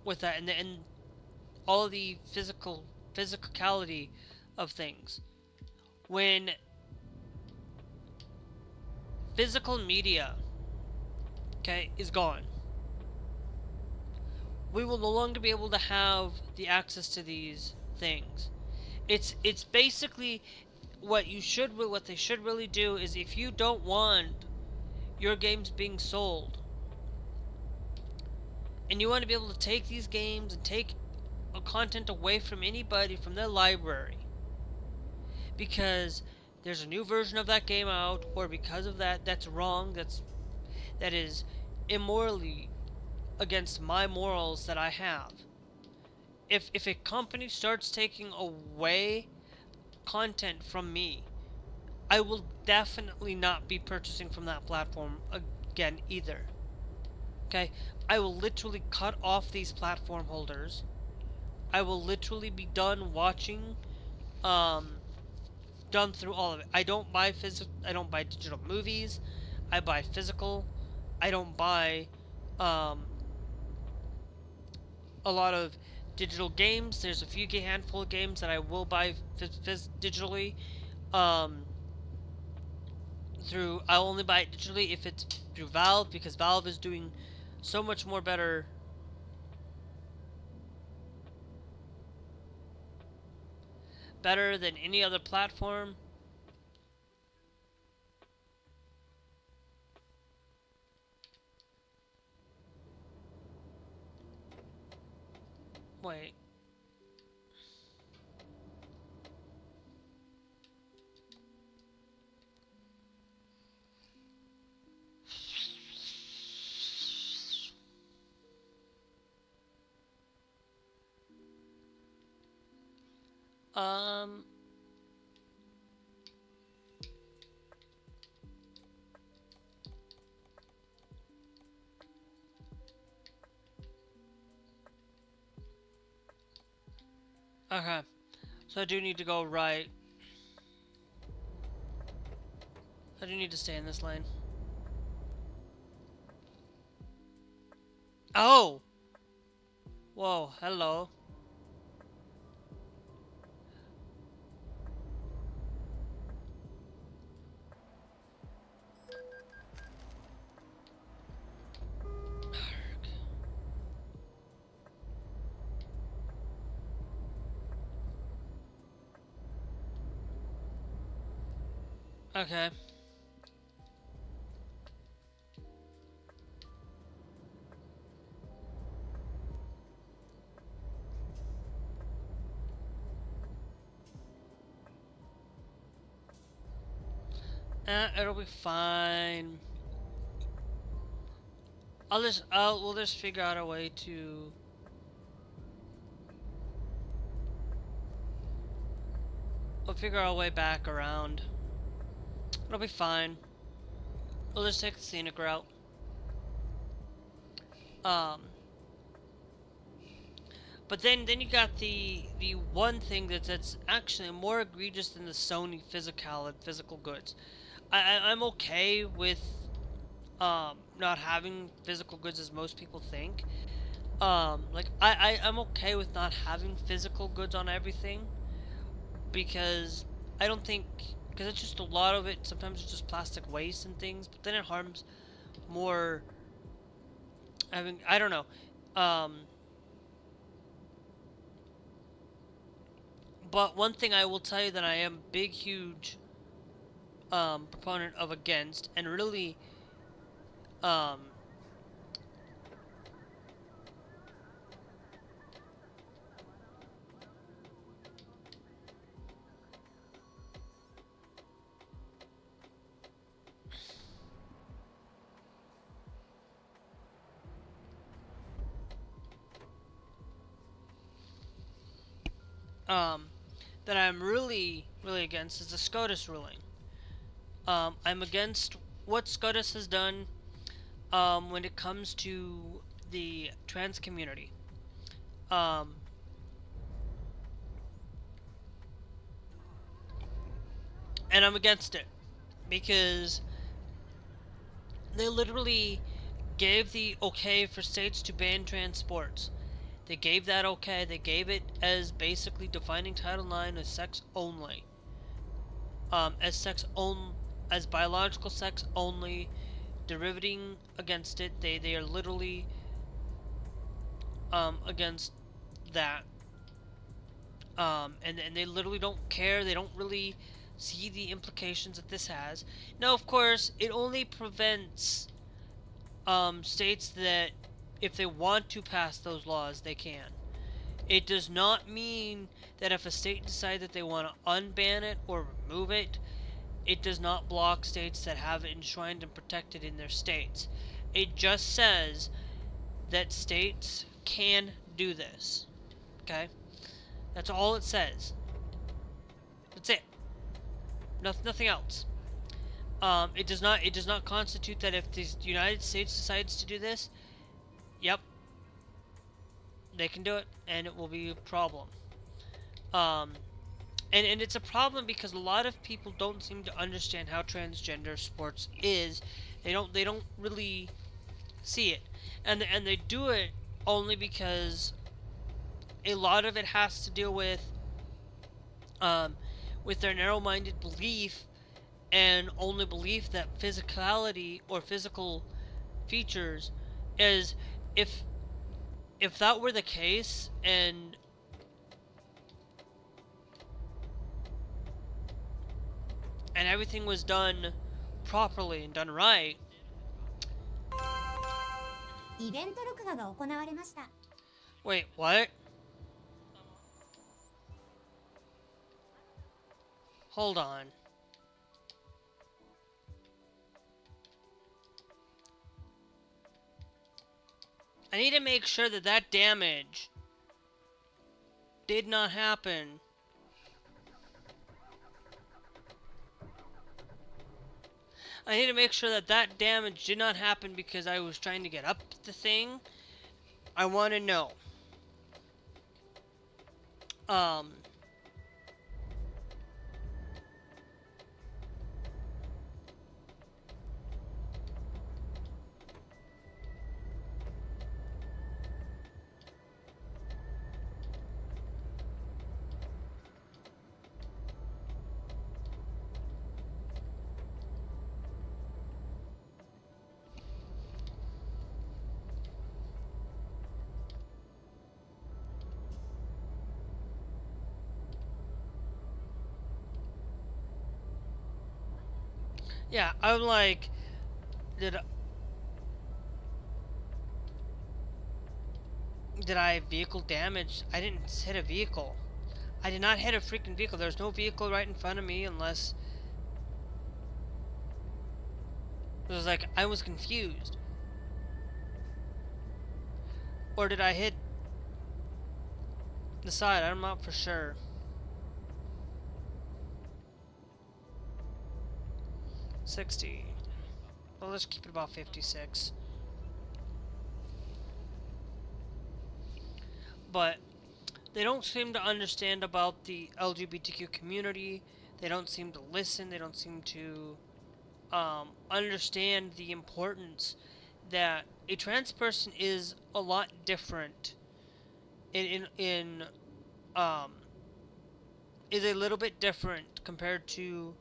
with that and all of the physicality of things. When physical media, okay, is gone, we will no longer be able to have the access to these things. It's basically what they should really do is, if you don't want your games being sold, and you want to be able to take these games and take content away from anybody from their library, because there's a new version of that game out, or because of that's wrong, that is immorally against my morals that I have. If a company starts taking away content from me, I will definitely not be purchasing from that platform again either. Okay? I will literally cut off these platform holders. I will literally be done watching, done through all of it. I don't buy digital movies. I buy physical. I don't buy a lot of digital games. There's a few handful of games that I will buy digitally. I'll only buy it digitally if it's through Valve, because Valve is doing so much more better than any other platform. Wait. Okay. So I do need to go right. I do need to stay in this lane. Oh! Whoa, hello. Okay. It'll be fine. We'll just figure out a way to. We'll figure our way back around. It'll be fine. We'll just take the scenic route. But then you got the one thing that's actually more egregious than the Sony physical goods. I'm okay with not having physical goods as most people think. Like I'm okay with not having physical goods on everything because I don't think because it's just a lot of it. Sometimes it's just plastic waste and things, but then it harms more. I don't know. But one thing I will tell you that I am big, huge proponent of against, and really that I'm really against is the SCOTUS ruling. I'm against what SCOTUS has done when it comes to the trans community. And I'm against it because they literally gave the okay for states to ban trans sports. They gave that okay. They gave it as basically defining Title IX as sex only. As biological sex only, derivating against it. They are literally against that. And they literally don't care. They don't really see the implications that this has. Now, of course, it only prevents states that if they want to pass those laws, they can. It does not mean that if a state decides that they want to unban it or remove it, it does not block states that have it enshrined and protected in their states. It just says that states can do this. Okay? That's all it says. That's it. Nothing else. It does not constitute that if the United States decides to do this, yep, they can do it, and it will be a problem. And it's a problem because a lot of people don't seem to understand how transgender sports is. They don't really see it, and they do it only because a lot of it has to deal with their narrow-minded belief and only belief that physicality or physical features is if that were the case and everything was done properly and done right. Wait, what? Hold on. I need to make sure that that damage did not happen. I need to make sure that that damage did not happen because I was trying to get up the thing. I want to know. Yeah, I'm like, did I vehicle damage? I didn't hit a vehicle. I did not hit a freaking vehicle. There's no vehicle right in front of me unless it was like I was confused. Or did I hit the side? I'm not for sure. $60. Well, let's keep it about 56. But they don't seem to understand about the LGBTQ community. They don't seem to listen. They don't seem to understand the importance that a trans person is a lot different is a little bit different compared to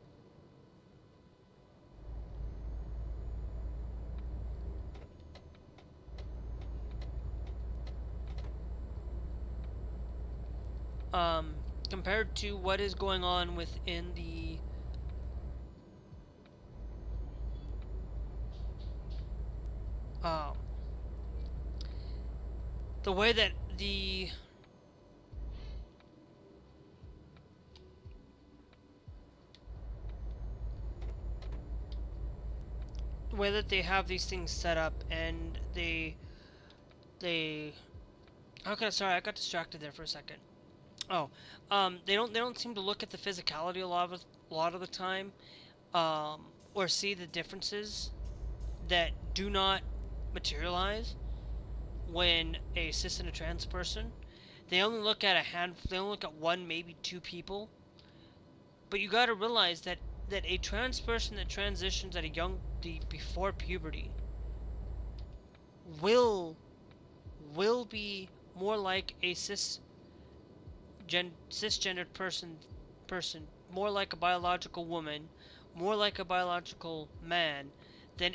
compared to what is going on within um, the way that the way that they have these things set up, and they okay, sorry, I got distracted there for a second. Oh, they don't seem to look at the physicality a lot of the time, or see the differences that do not materialize when a cis and a trans person. They only look at they only look at one, maybe two people. But you got to realize that a trans person that transitions at before puberty will be more like a cisgendered person, more like a biological woman, more like a biological man than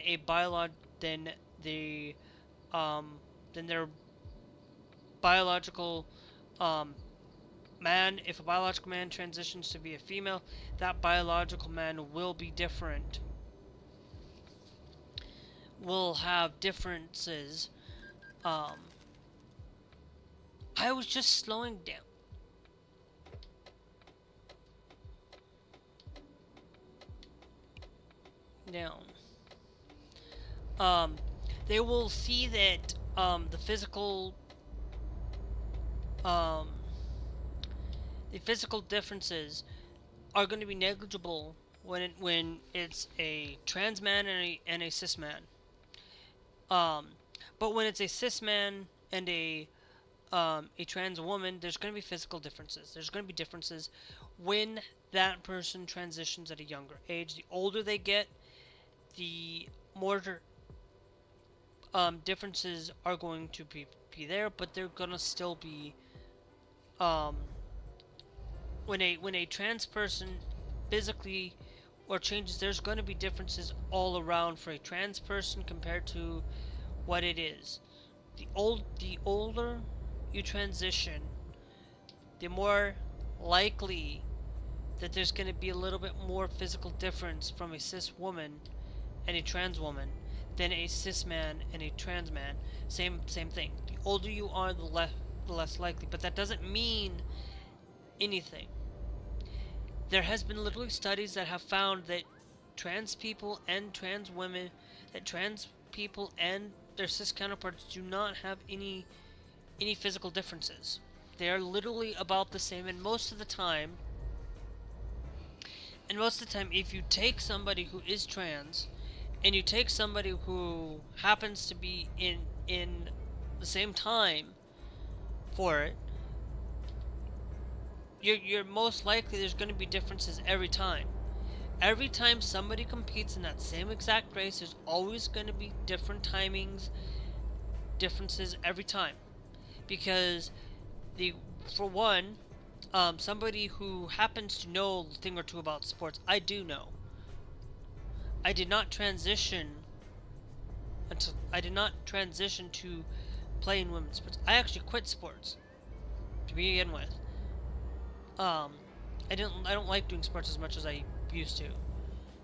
than their biological man. If a biological man transitions to be a female, that biological man will be different. Will have differences. I was just slowing down. They will see that the physical differences are going to be negligible when it's a trans man and a cis man. But when it's a cis man and a trans woman, there's going to be physical differences. There's going to be differences when that person transitions at a younger age. The older they get, the more differences are going to be there, but they're gonna still be when a trans person physically or changes, there's going to be differences all around for a trans person compared to what it is. The older you transition, the more likely that there's going to be a little bit more physical difference from a cis woman and a trans woman than a cis man and a trans man. Same thing. The older you are, the less likely. But that doesn't mean anything. There has been literally studies that have found that trans people and trans women, that trans people and their cis counterparts do not have any physical differences. They are literally about the same, and most of the time, if you take somebody who is trans and you take somebody who happens to be in the same time for it, you're most likely there's going to be differences every time. Every time somebody competes in that same exact race, there's always going to be different timings, differences every time. Because for one, somebody who happens to know a thing or two about sports, I do know. I did not transition to playing women's sports. I actually quit sports to begin with. I don't like doing sports as much as I used to.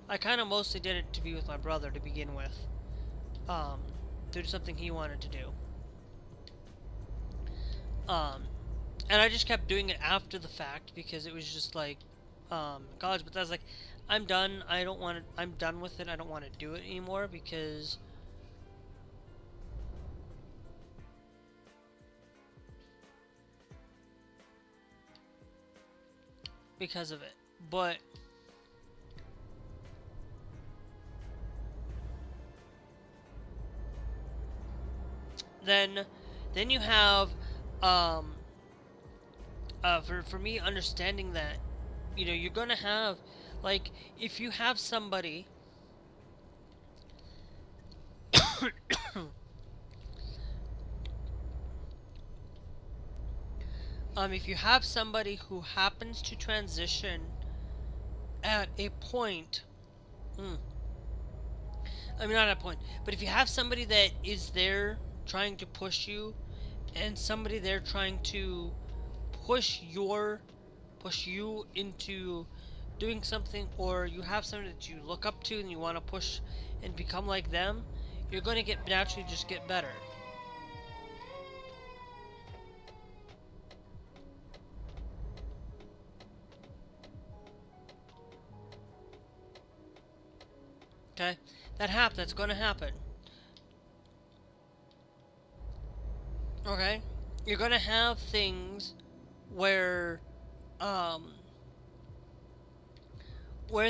I kind of mostly did it to be with my brother to begin with. To do something he wanted to do. And I just kept doing it after the fact because it was just like, college. But I was like, I'm done. I don't want to. I'm done with it. I don't want to do it anymore because of it. But then you have for me understanding that, you know, you're gonna have, like, if you have somebody if you have somebody who happens to transition at a point, I mean, not at a point, but if you have somebody that is there trying to push you, and somebody there trying to push you into doing something, or you have somebody that you look up to and you want to push and become like them, you're going to naturally just get better. Okay? That's going to happen. Okay? You're going to have things where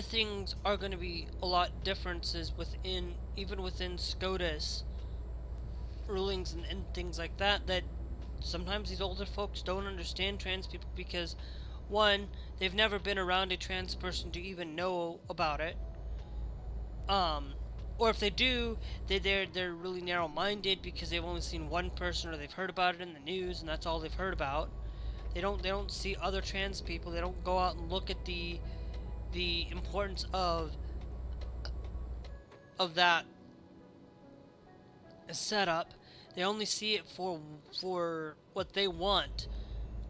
things are going to be a lot differences within, even within SCOTUS rulings and things like that, that sometimes these older folks don't understand trans people because, one, they've never been around a trans person to even know about it. Or if they do, they're really narrow-minded because they've only seen one person, or they've heard about it in the news and that's all they've heard about. They don't see other trans people. They don't go out and look at the importance of that setup. They only see it for what they want.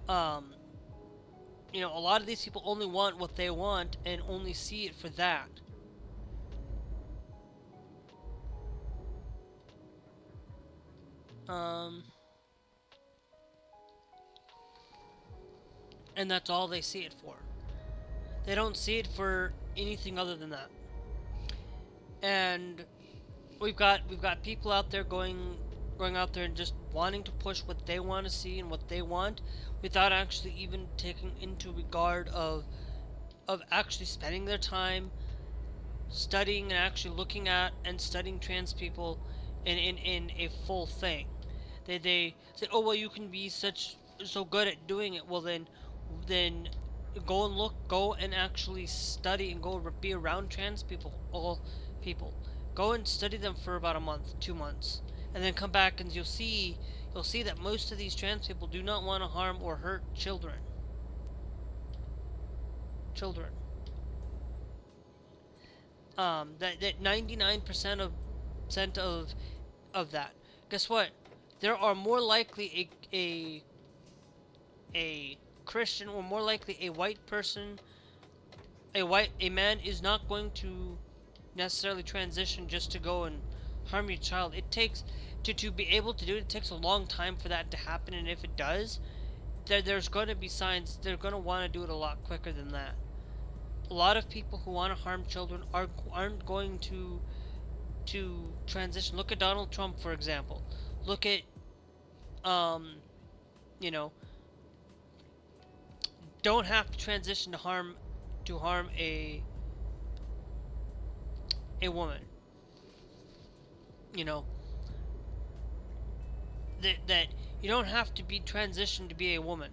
You know, a lot of these people only want what they want and only see it for that. And that's all they see it for. They don't see it for anything other than that. And we've got people out there going out there and just wanting to push what they want to see and what they want, without actually even taking into regard of actually spending their time studying and actually looking at and studying trans people in a full thing. They say, oh well, you can be so good at doing it. Well then go and actually study and go be around trans people, all people. Go and study them for about a month, 2 months, and then come back and you'll see that most of these trans people do not want to harm or hurt children. That 99% of that. Guess what? There are more likely a Christian, or more likely a white person. A man is not going to necessarily transition just to go and harm your child. It takes to be able to do it. It takes a long time for that to happen, and if it does, there's going to be signs. They're going to want to do it a lot quicker than that. A lot of people who want to harm children aren't going to transition. Look at Donald Trump, for example. Look at you know, don't have to transition to harm a woman. You know, that you don't have to be transitioned to be a woman,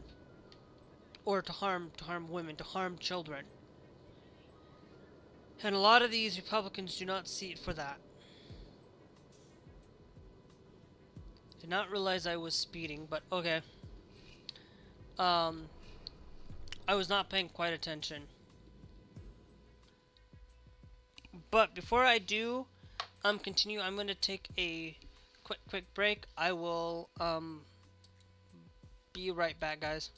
or to harm women, to harm children. And a lot of these Republicans do not see it for that. Did not realize I was speeding, but okay. I was not paying quite attention. But before I do continue, I'm going to take a quick break. I will be right back, guys.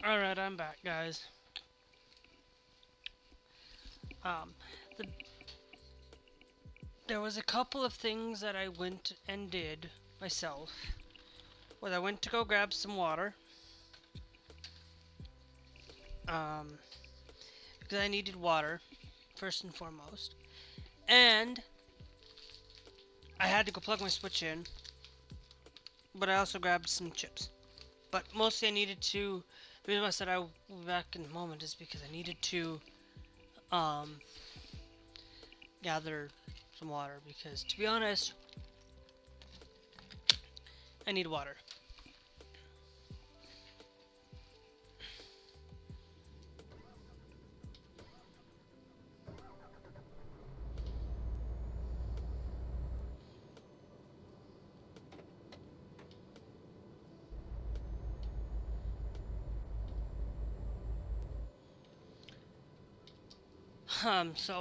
Alright, I'm back, guys. Um, the, there was a couple of things that I went and did myself. Well, I went to go grab some water. Because I needed water, first and foremost. And I had to go plug my Switch in. But I also grabbed some chips. But mostly I needed to... The reason why I said I will be back in a moment is because I needed to gather some water. Because, to be honest, I need water.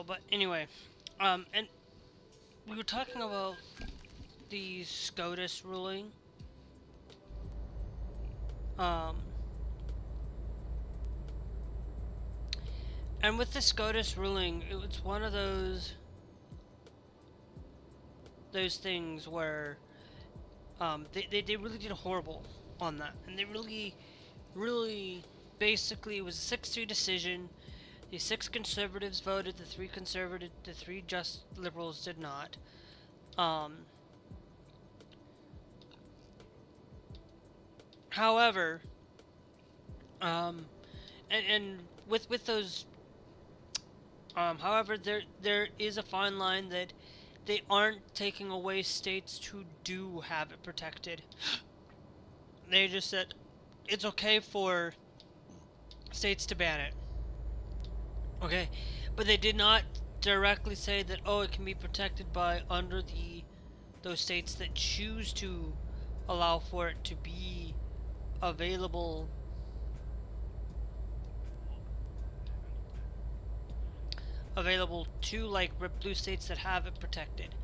But anyway, and we were talking about the SCOTUS ruling. And with the SCOTUS ruling, it was one of those things where, they really did horrible on that. And they really, basically, it was a 6-3 decision. The 6 conservatives voted, the 3 just liberals did not. However, and with those, however, there is a fine line that they aren't taking away states who do have it protected. They just said it's okay for states to ban it. Okay, but they did not directly say that, oh, it can be protected by under those states that choose to allow for it to be available to, like, blue states that have it protected.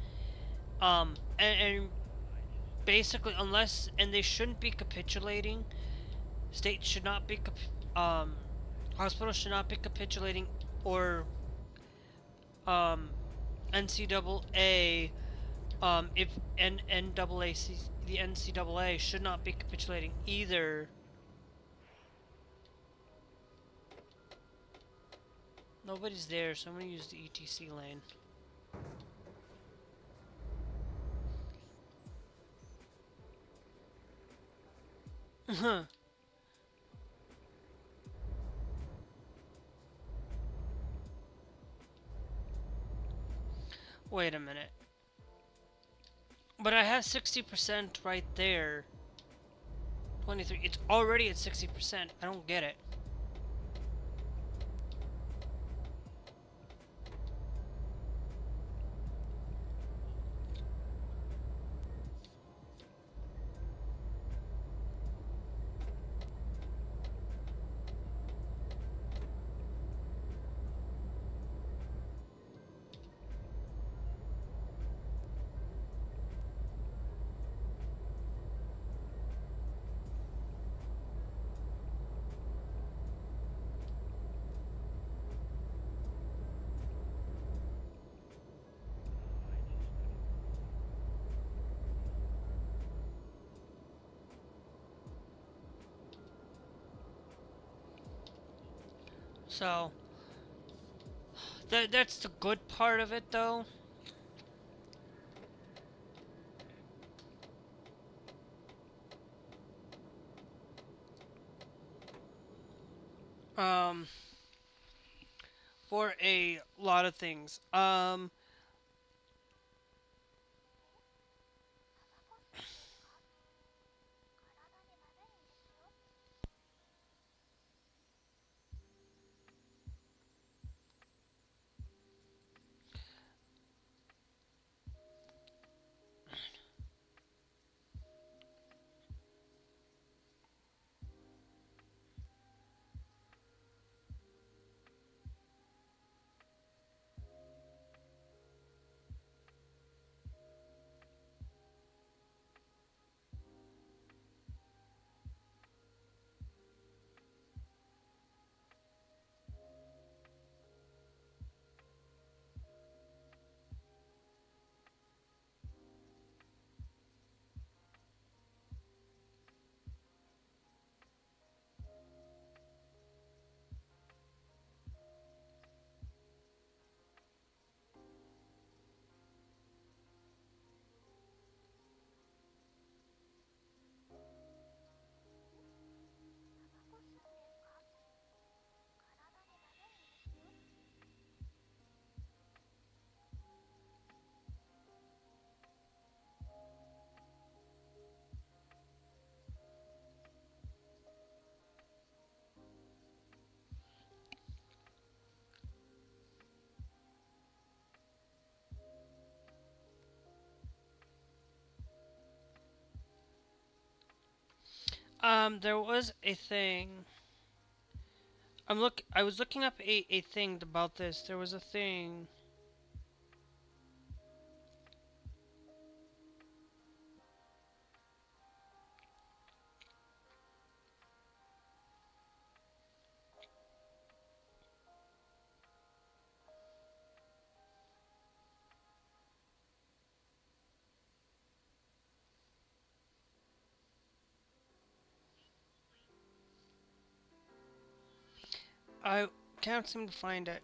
And basically, unless, and they shouldn't be capitulating. States should not be hospitals should not be capitulating, or NCAA, if NAAC, the NCAA should not be capitulating either. Nobody's there, so I'm gonna use the ETC lane. Wait a minute. But I have 60% right there. 23. It's already at 60%. I don't get it. So that's the good part of it, though. For a lot of things. There was a thing. I was looking up a thing about this. There was a thing. I can't seem to find it.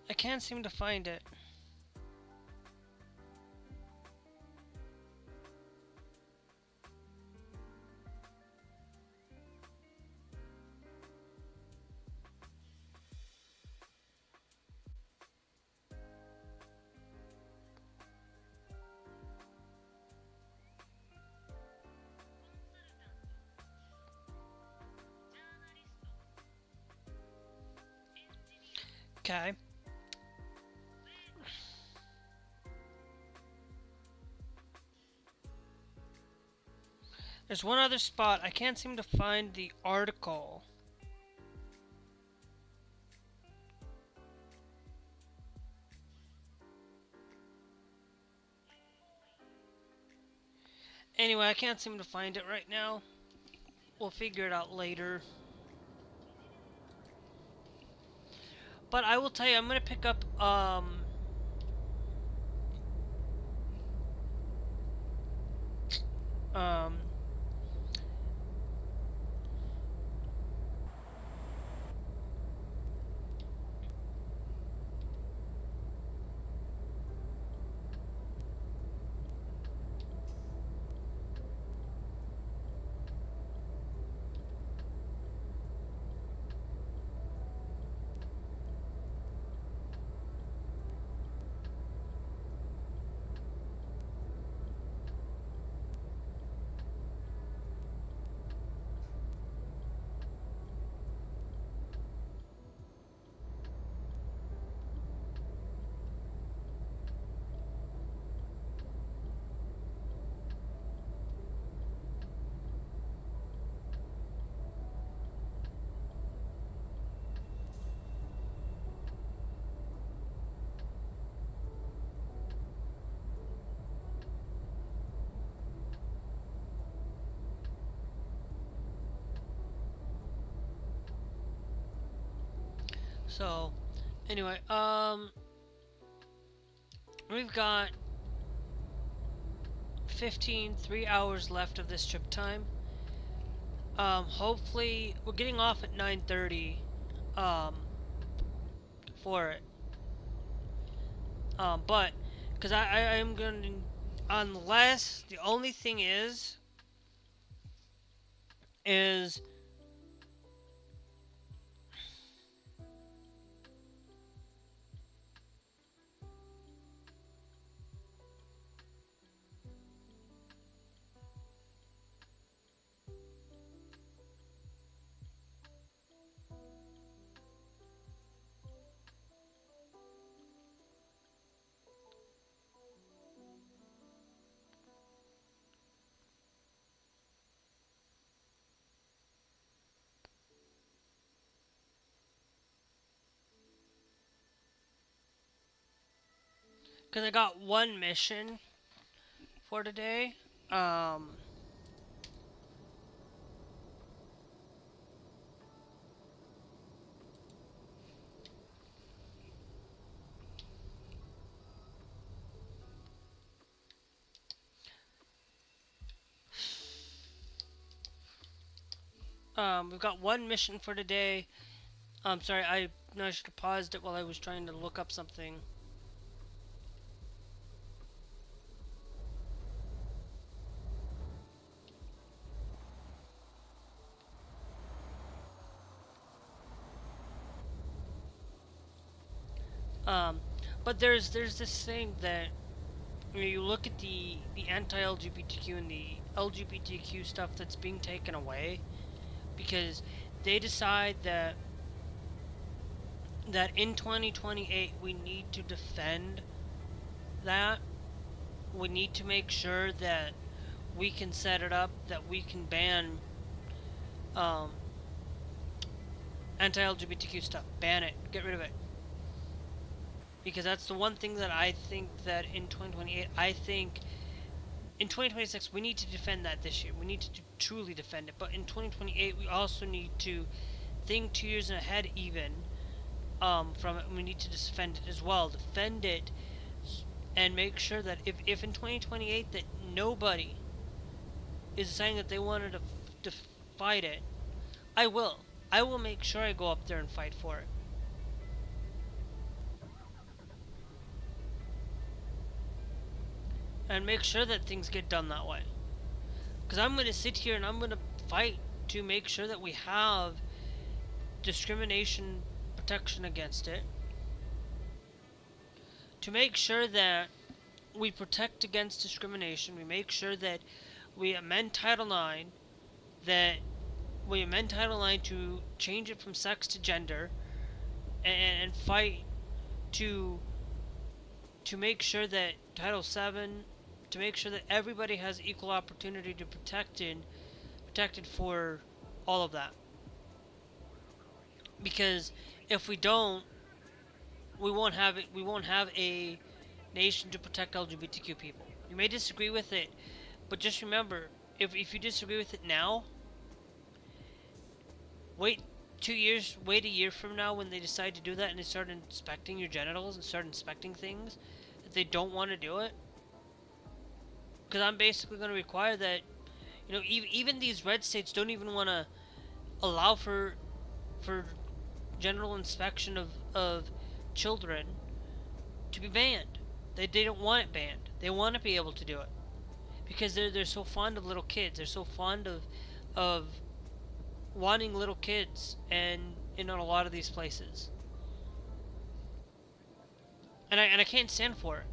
I can't seem to find it. Okay. There's one other spot. I can't seem to find the article. Anyway, I can't seem to find it right now. We'll figure it out later. But I will tell you, I'm gonna pick up um so anyway, we've got 3 hours left of this trip time. Hopefully we're getting off at 9:30 for it. But because I am going to, unless the only thing is because I got one mission for today. We've got one mission for today. I'm sorry, I should have paused it while I was trying to look up something. But there's this thing that you look at the anti-LGBTQ and the LGBTQ stuff that's being taken away because they decide that in 2028 we need to defend that. We need to make sure that we can set it up that we can ban anti-LGBTQ stuff. Ban it. Get rid of it. Because that's the one thing that I think that in 2028, I think in 2026 we need to defend that this year. We need to truly defend it. But in 2028 we also need to think 2 years ahead even from it. We need to defend it as well. Defend it and make sure that if in 2028 that nobody is saying that they wanted to fight it, I will make sure I go up there and fight for it. And make sure that things get done that way. Because I'm going to sit here and I'm going to fight to make sure that we have discrimination protection against it. To make sure that we protect against discrimination. We make sure that we amend Title IX. That we amend Title IX to change it from sex to gender. And fight to make sure that Title VII, to make sure that everybody has equal opportunity to protected for all of that. Because if we don't, we won't have it. We won't have a nation to protect LGBTQ people. You may disagree with it, but just remember, if you disagree with it now, wait 2 years, wait a year from now when they decide to do that and they start inspecting your genitals and start inspecting things, if they don't want to do it. Because I'm basically going to require that, even these red states don't even want to allow for genital inspection of children to be banned. They don't want it banned. They want to be able to do it. Because they're so fond of little kids. They're so fond of wanting little kids and in a lot of these places. And I can't stand for it.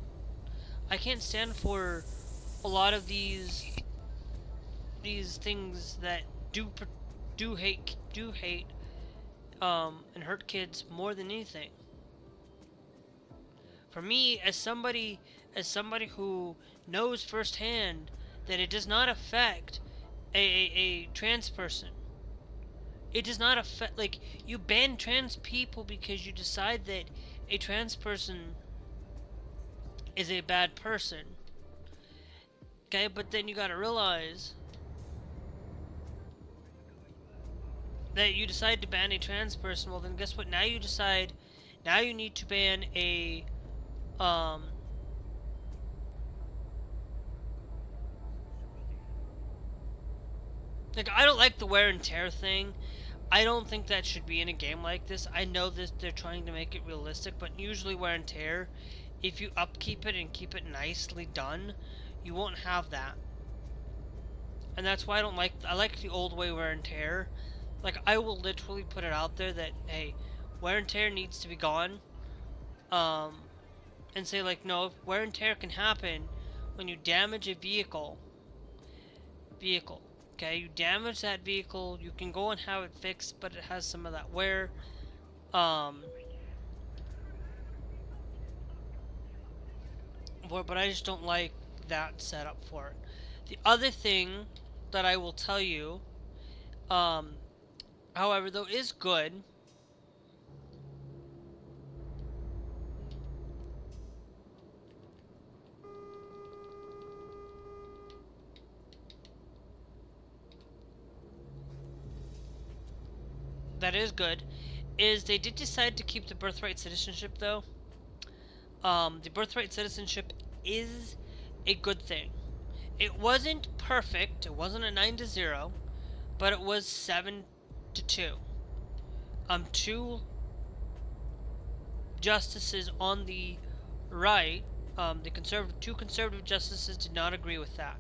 I can't stand for a lot of these things that do hate and hurt kids more than anything. For me, as somebody who knows firsthand that it does not affect a trans person. It does not affect, like, you ban trans people because you decide that a trans person is a bad person. Okay, but then you gotta realize that you decide to ban a trans person. Well, then guess what? Now you need to ban a like, I don't like the wear and tear thing. I don't think that should be in a game like this. I know that they're trying to make it realistic, but usually wear and tear, if you upkeep it and keep it nicely done, you won't have that. And that's why I like the old way wear and tear. Like, I will literally put it out there that, hey, wear and tear needs to be gone. And say, like, no, wear and tear can happen when you damage a vehicle. Okay, you damage that vehicle, you can go and have it fixed, but it has some of that wear. But I just don't like that setup for it. The other thing that I will tell you, however, though, is good. that is good is they did decide to keep the birthright citizenship though. The birthright citizenship is a good thing. It wasn't perfect. It wasn't a 9-0, but it was 7-2. Two justices on the right, two conservative justices did not agree with that.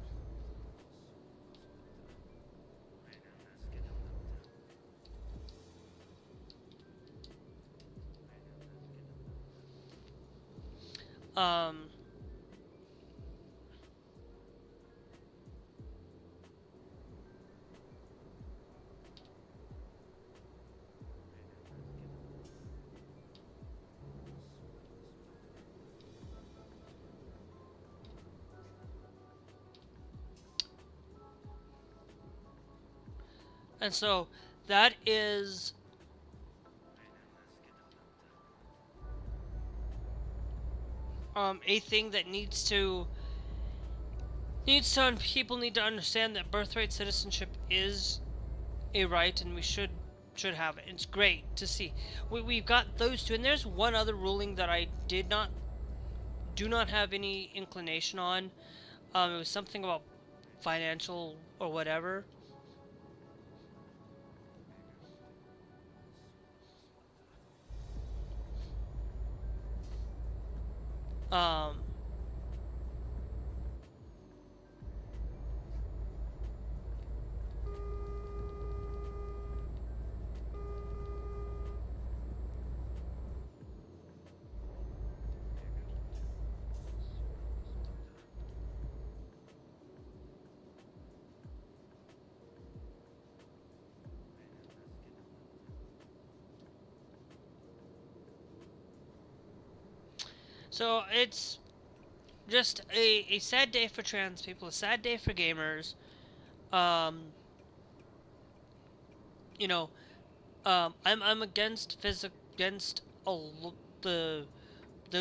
And so that is a thing that people need to understand that birthright citizenship is a right, and we should have it. It's great to see. We've got those two, and there's one other ruling that I do not have any inclination on. It was something about financial or whatever. So it's just a sad day for trans people, a sad day for gamers. You know, I'm against the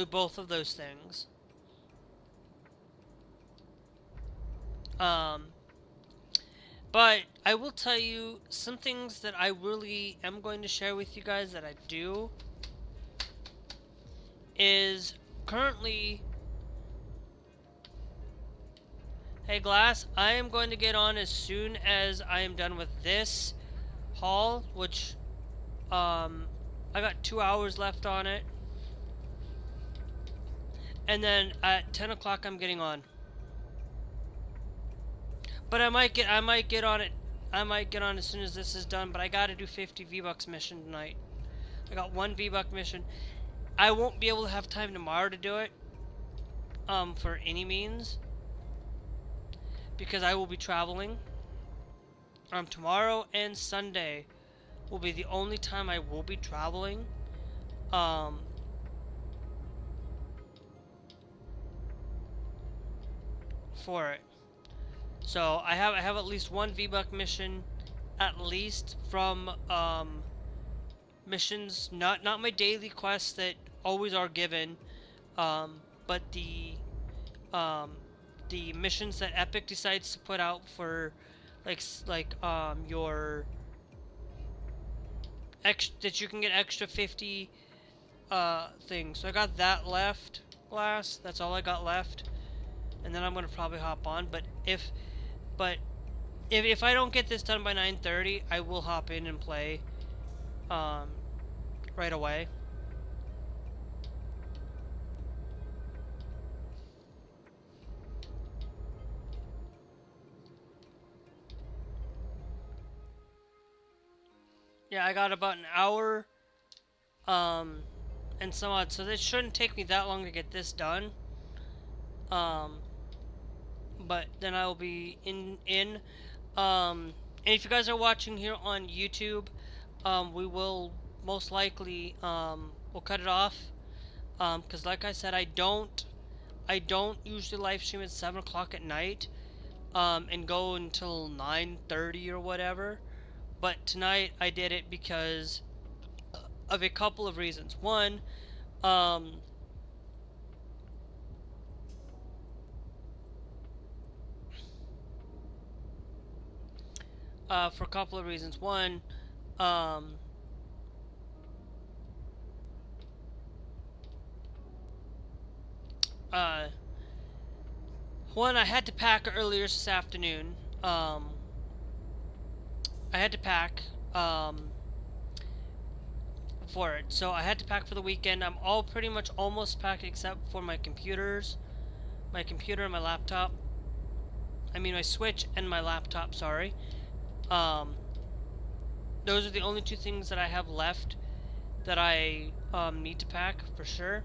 both of those things. But I will tell you some things that I really am going to share with you guys that I do is currently. Hey Glass, I am going to get on as soon as I am done with this haul, which I got 2 hours left on it, and then at 10 o'clock I'm getting on. But I might get on it. I might get on as soon as this is done. But I got to do 50 V-Bucks mission tonight. I got 1 V-Buck mission. I won't be able to have time tomorrow to do it, for any means, because I will be traveling. Tomorrow and Sunday will be the only time I will be traveling. For it. So I have at least 1 V-Buck mission, at least from missions, not my daily quests that always are given, but the missions that Epic decides to put out for your that you can get extra 50 things. So I got that left, Glass. That's all I got left, and then I'm gonna probably hop on. But if I don't get this done by 9:30, I will hop in and play right away. Yeah, I got about an hour and some odd, so this shouldn't take me that long to get this done. But then I will be in. And if you guys are watching here on YouTube, we will most likely we'll cut it off. Because like I said, I don't usually live stream at 7 o'clock at night, and go until 9:30 or whatever. But tonight I did it because of a couple of reasons. One, for a couple of reasons. One, One, I had to pack earlier this afternoon. I had to pack for it. So I had to pack for the weekend. I'm all pretty much almost packed except for my computers. My computer and my laptop. I mean my Switch and my laptop, sorry. Those are the only two things that I have left that I need to pack for sure.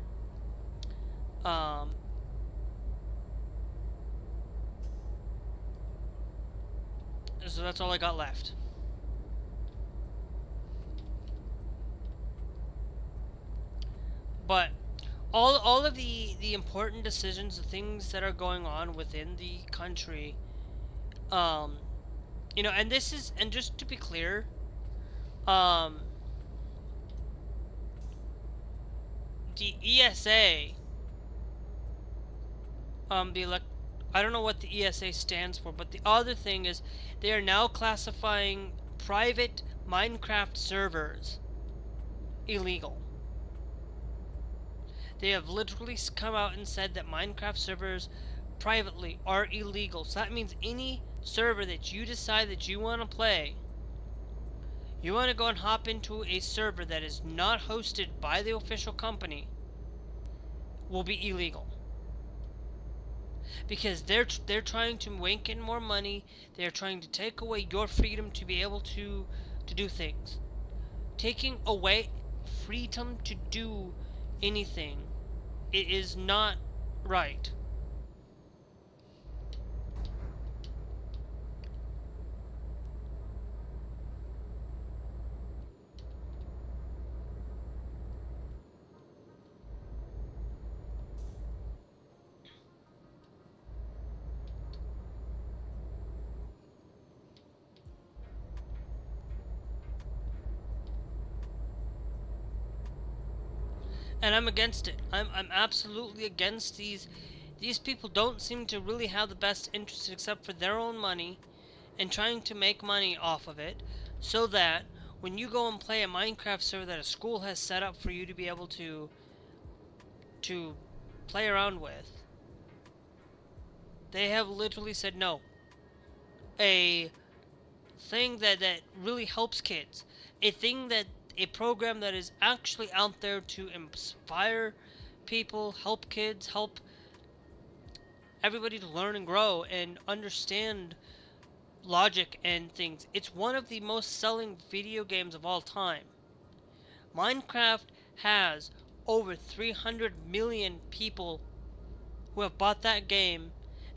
So that's all I got left. But all of the important decisions, the things that are going on within the country, you know, and this is, and just to be clear, the ESA, I don't know what the ESA stands for, but the other thing is they are now classifying private Minecraft servers illegal. They have literally come out and said that Minecraft servers privately are illegal. So that means any server that you decide that you want to play, you want to go and hop into a server that is not hosted by the official company, will be illegal. Because they're trying to wank in more money. They're trying to take away your freedom to be able to do things. Taking away freedom to do anything, it is not right. And I'm against it. I'm absolutely against these people. Don't seem to really have the best interest except for their own money and trying to make money off of it, so that when you go and play a Minecraft server that a school has set up for you to be able to play around with, they have literally said no. A thing that really helps kids, a program that is actually out there to inspire people, help kids, help everybody to learn and grow and understand logic and things. It's one of the most selling video games of all time. Minecraft has over 300 million people who have bought that game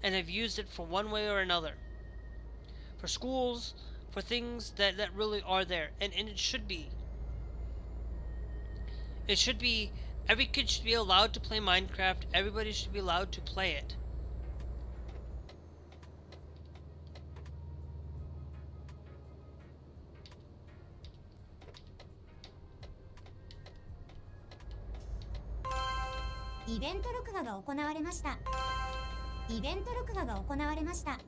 and have used it for one way or another. For schools, for things that really are there. And it should be. It should be, every kid should be allowed to play Minecraft. Everybody should be allowed to play it. Event 録画が行われました。イベント録画が行われました。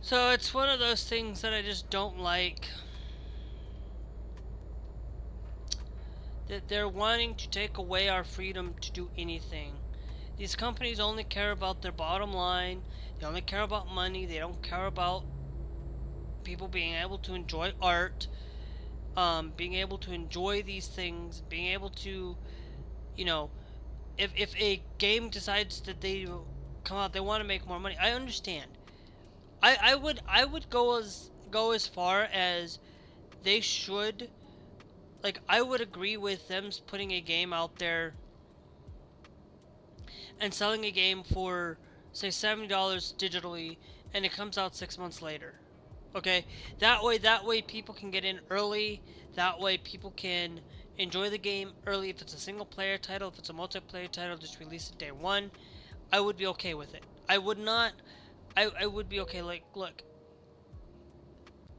So it's one of those things that I just don't like. That they're wanting to take away our freedom to do anything. These companies only care about their bottom line. They only care about money. They don't care about people being able to enjoy art, being able to enjoy these things, being able to, you know, if a game decides that they come out, they want to make more money. I understand. I would go as far as they should, like, I would agree with them putting a game out there and selling a game for, say, $70 digitally, and it comes out 6 months later. Okay, that way people can get in early. That way people can enjoy the game early. If it's a single player title, if it's a multiplayer title, just release it day one. I would be okay with it. I I would be okay. Like, look,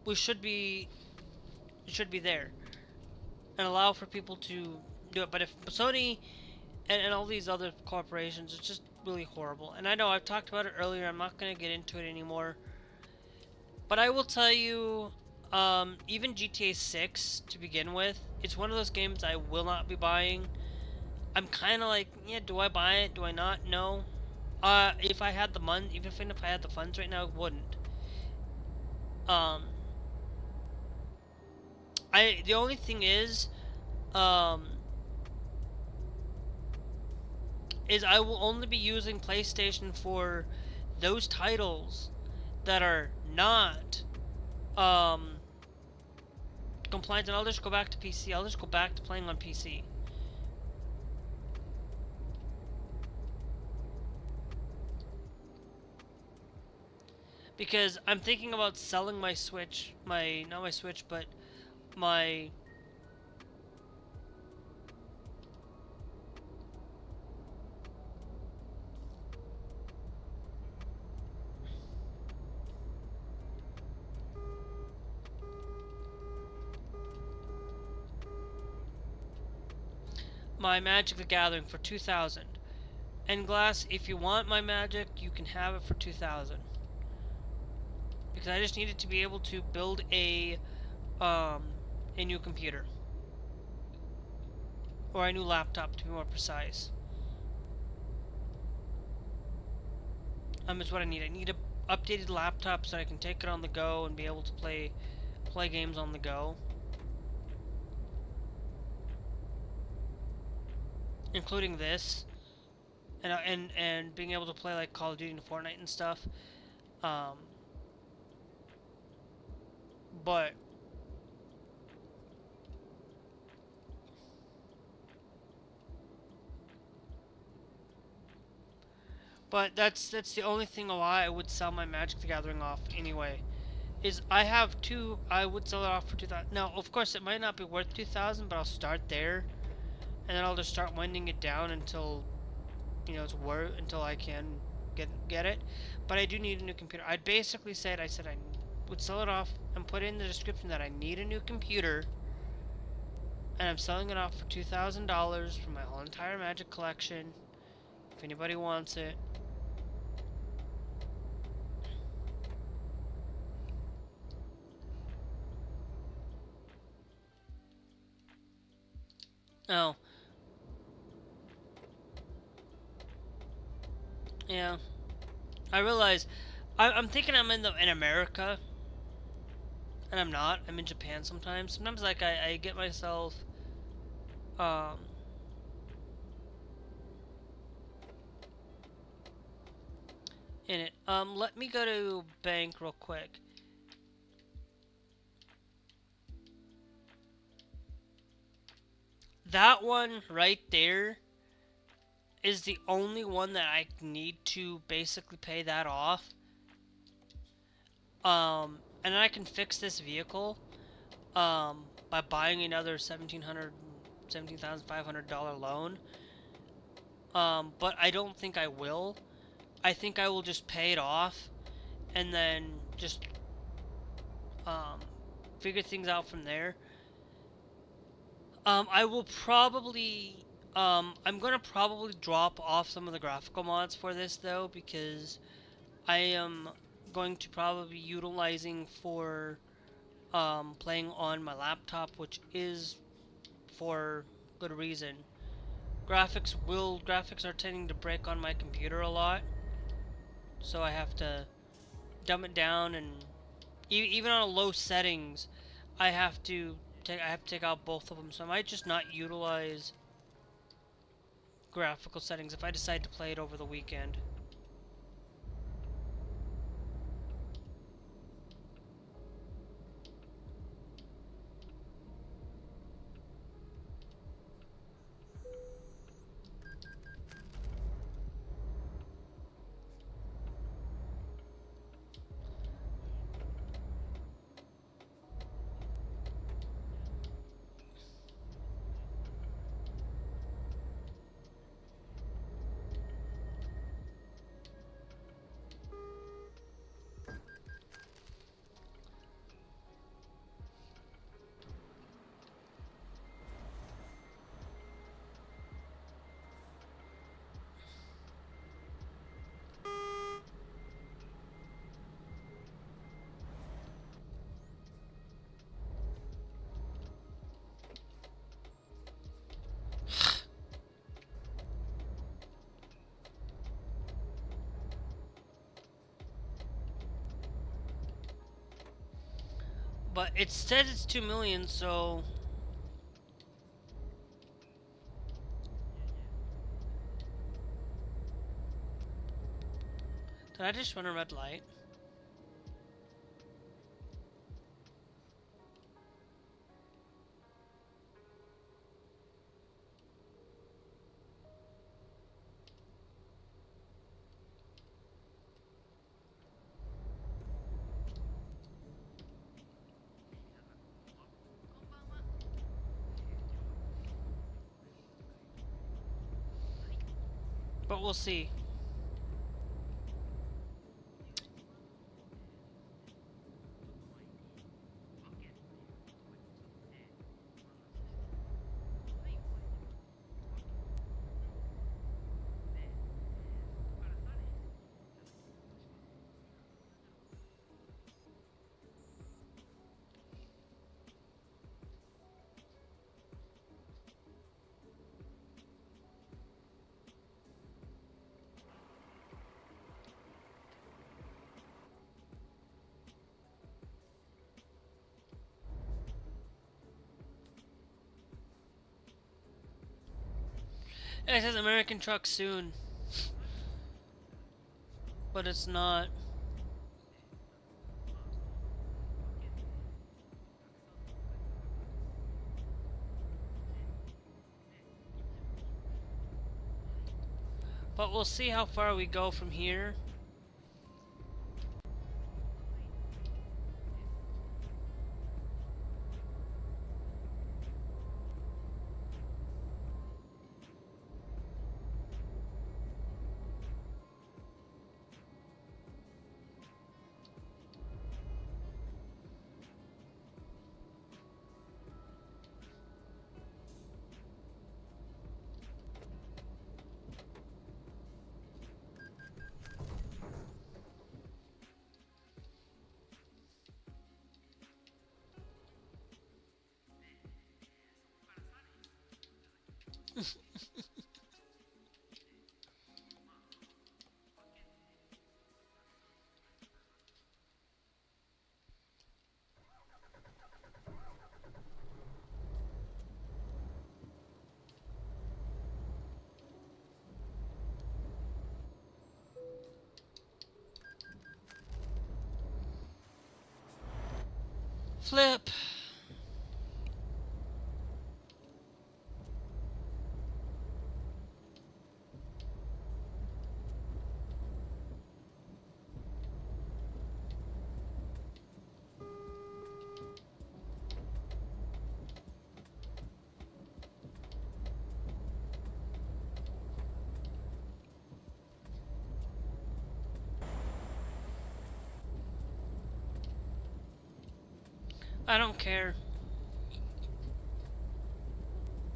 we should be, it should be there and allow for people to do it. But if Sony and all these other corporations, it's just really horrible. And I know I've talked about it earlier. I'm not gonna get into it anymore. But I will tell you, even GTA 6 to begin with, it's one of those games I will not be buying. I'm kind of like, yeah, do I buy it? Do I not? No. If I had the money, even if I had the funds right now, I wouldn't. The only thing is I will only be using PlayStation for those titles that are not compliant, and I'll just go back to PC. I'll just go back to playing on PC. Because I'm thinking about selling my Switch, not my Switch, but my Magic the Gathering for 2,000. And Glass, if you want my Magic, you can have it for 2,000. Because I just needed to be able to build a new computer. Or a new laptop, to be more precise. Is what I need. I need an updated laptop so I can take it on the go and be able to play games on the go. Including this. And being able to play like Call of Duty and Fortnite and stuff. But that's the only thing why I would sell my Magic the Gathering off anyway. Is I have two. I would sell it off for 2,000. Now, of course, it might not be worth 2,000, but I'll start there, and then I'll just start winding it down until it's worth, until I can get it. But I do need a new computer. I basically said I would sell it off and put in the description that I need a new computer, and I'm selling it off for $2,000 for my whole entire Magic collection. If anybody wants it. Oh. Yeah. I realize I'm thinking I'm in America, and I'm not. I'm in Japan sometimes. Sometimes like I get myself in it. Let me go to bank real quick. That one right there is the only one that I need to basically pay that off. And then I can fix this vehicle by buying another $17,500 loan. But I don't think I will. I think I will just pay it off and then just figure things out from there. I will probably I'm gonna probably drop off some of the graphical mods for this though, because I am going to probably be utilizing for playing on my laptop, which is for good reason. Graphics are tending to break on my computer a lot, so I have to dumb it down, and even on low settings I have to take out both of them, so I might just not utilize graphical settings if I decide to play it over the weekend. but it says it's 2 million, so... Did I just run a red light? But we'll see. It says American truck soon. But it's not. But we'll see how far we go from here. Flip. I don't care.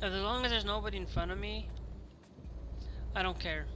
As long as there's nobody in front of me, I don't care.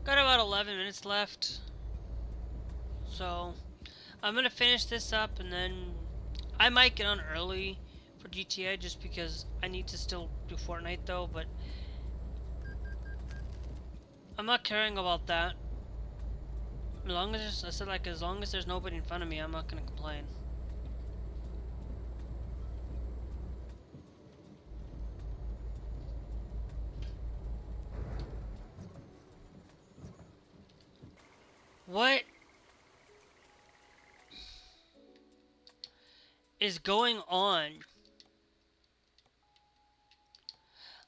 Got about 11 minutes left, so I'm gonna finish this up, and then I might get on early for GTA just because I need to still do Fortnite though, but I'm not caring about that. As long as as long as there's nobody in front of me, I'm not gonna complain. What is going on?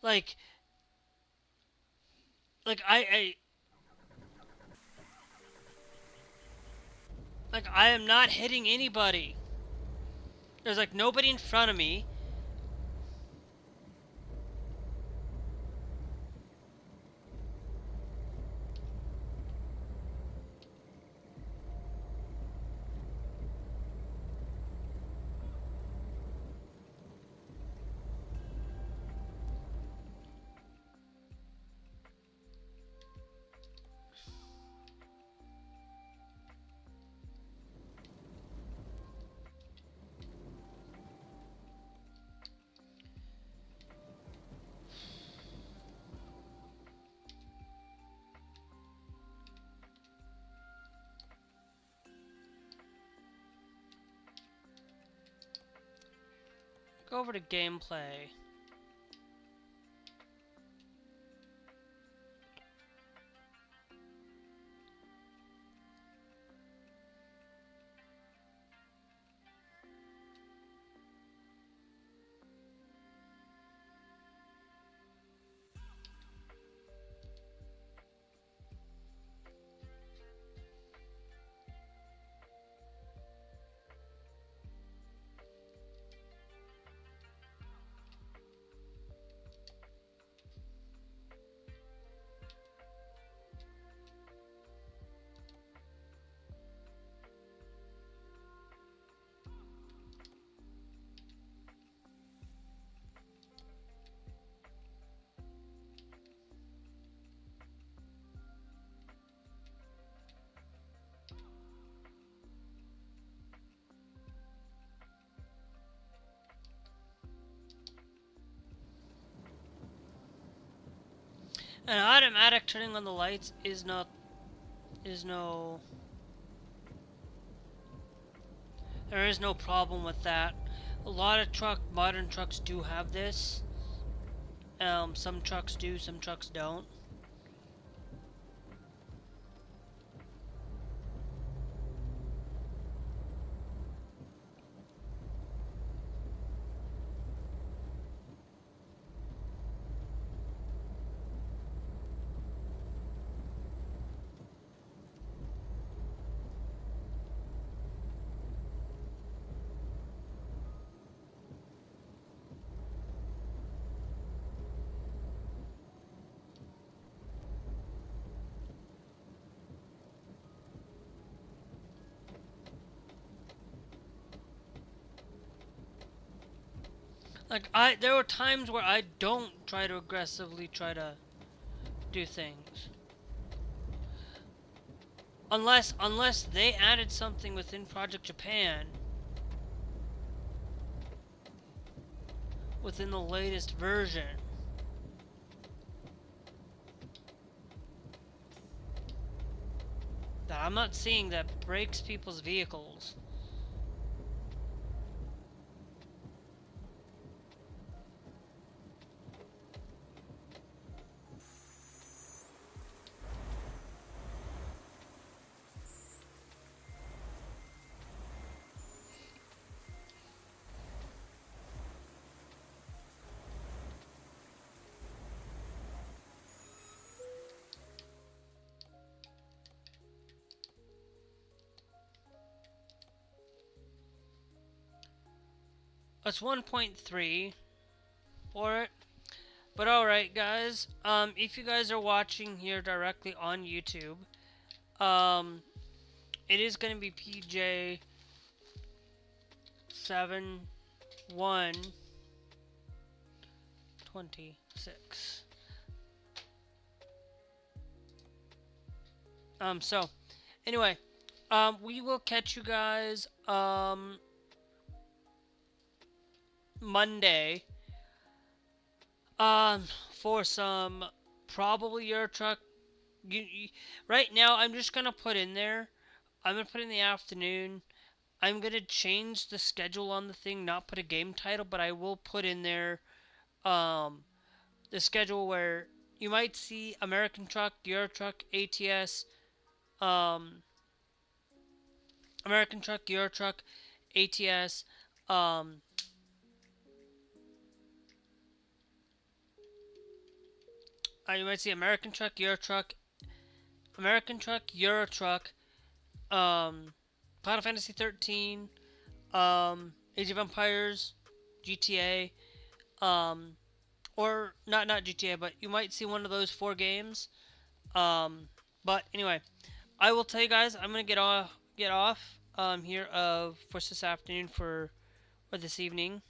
Like I am not hitting anybody. There's like nobody in front of me. Go over to gameplay. An automatic turning on the lights is no. There is no problem with that. A lot of modern trucks do have this. Some trucks do, some trucks don't. Like, there were times where I don't try to aggressively try to do things. Unless they added something within Project Japan, within the latest version, that I'm not seeing that breaks people's vehicles. That's 1.3 for it. But alright guys, if you guys are watching here directly on YouTube, it is going to be PJ 7126. So anyway, we will catch you guys Monday for some probably your truck. Right now I'm just gonna put in there, I'm gonna put in the afternoon. I'm gonna change the schedule on the thing, not put a game title, but I will put in there the schedule where you might see American Truck, Euro Truck, ATS, American Truck, Euro Truck, ATS, you might see American Truck, Euro Truck, Final Fantasy 13, Age of Empires, GTA, or not GTA, but you might see one of those 4 games. But anyway, I will tell you guys, I'm gonna get off here for this afternoon or this evening.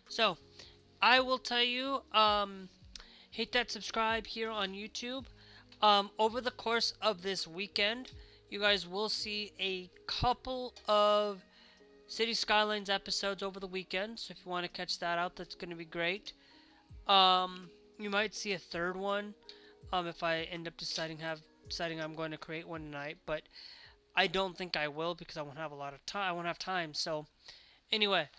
So, I will tell you, hit that subscribe here on YouTube. Over the course of this weekend, you guys will see a couple of City Skylines episodes over the weekend. So if you want to catch that out, that's going to be great. You might see a third one, if I end up deciding I'm going to create one tonight. But I don't think I will because I won't have a lot of time. I won't have time. So anyway,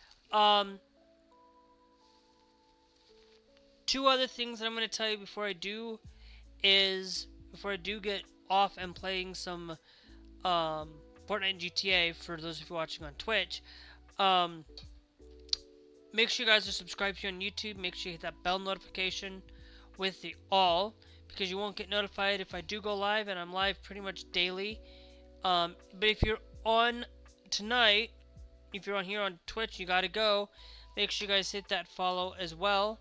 2 other things that I'm going to tell you before I do get off and playing some Fortnite and GTA for those of you watching on Twitch. Make sure you guys are subscribed here on YouTube. Make sure you hit that bell notification with the all, because you won't get notified if I do go live, and I'm live pretty much daily. But if you're on tonight, if you're on here on Twitch, you gotta go. Make sure you guys hit that follow as well.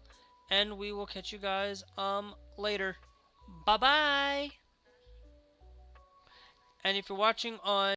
And we will catch you guys later. Bye bye. And if you're watching on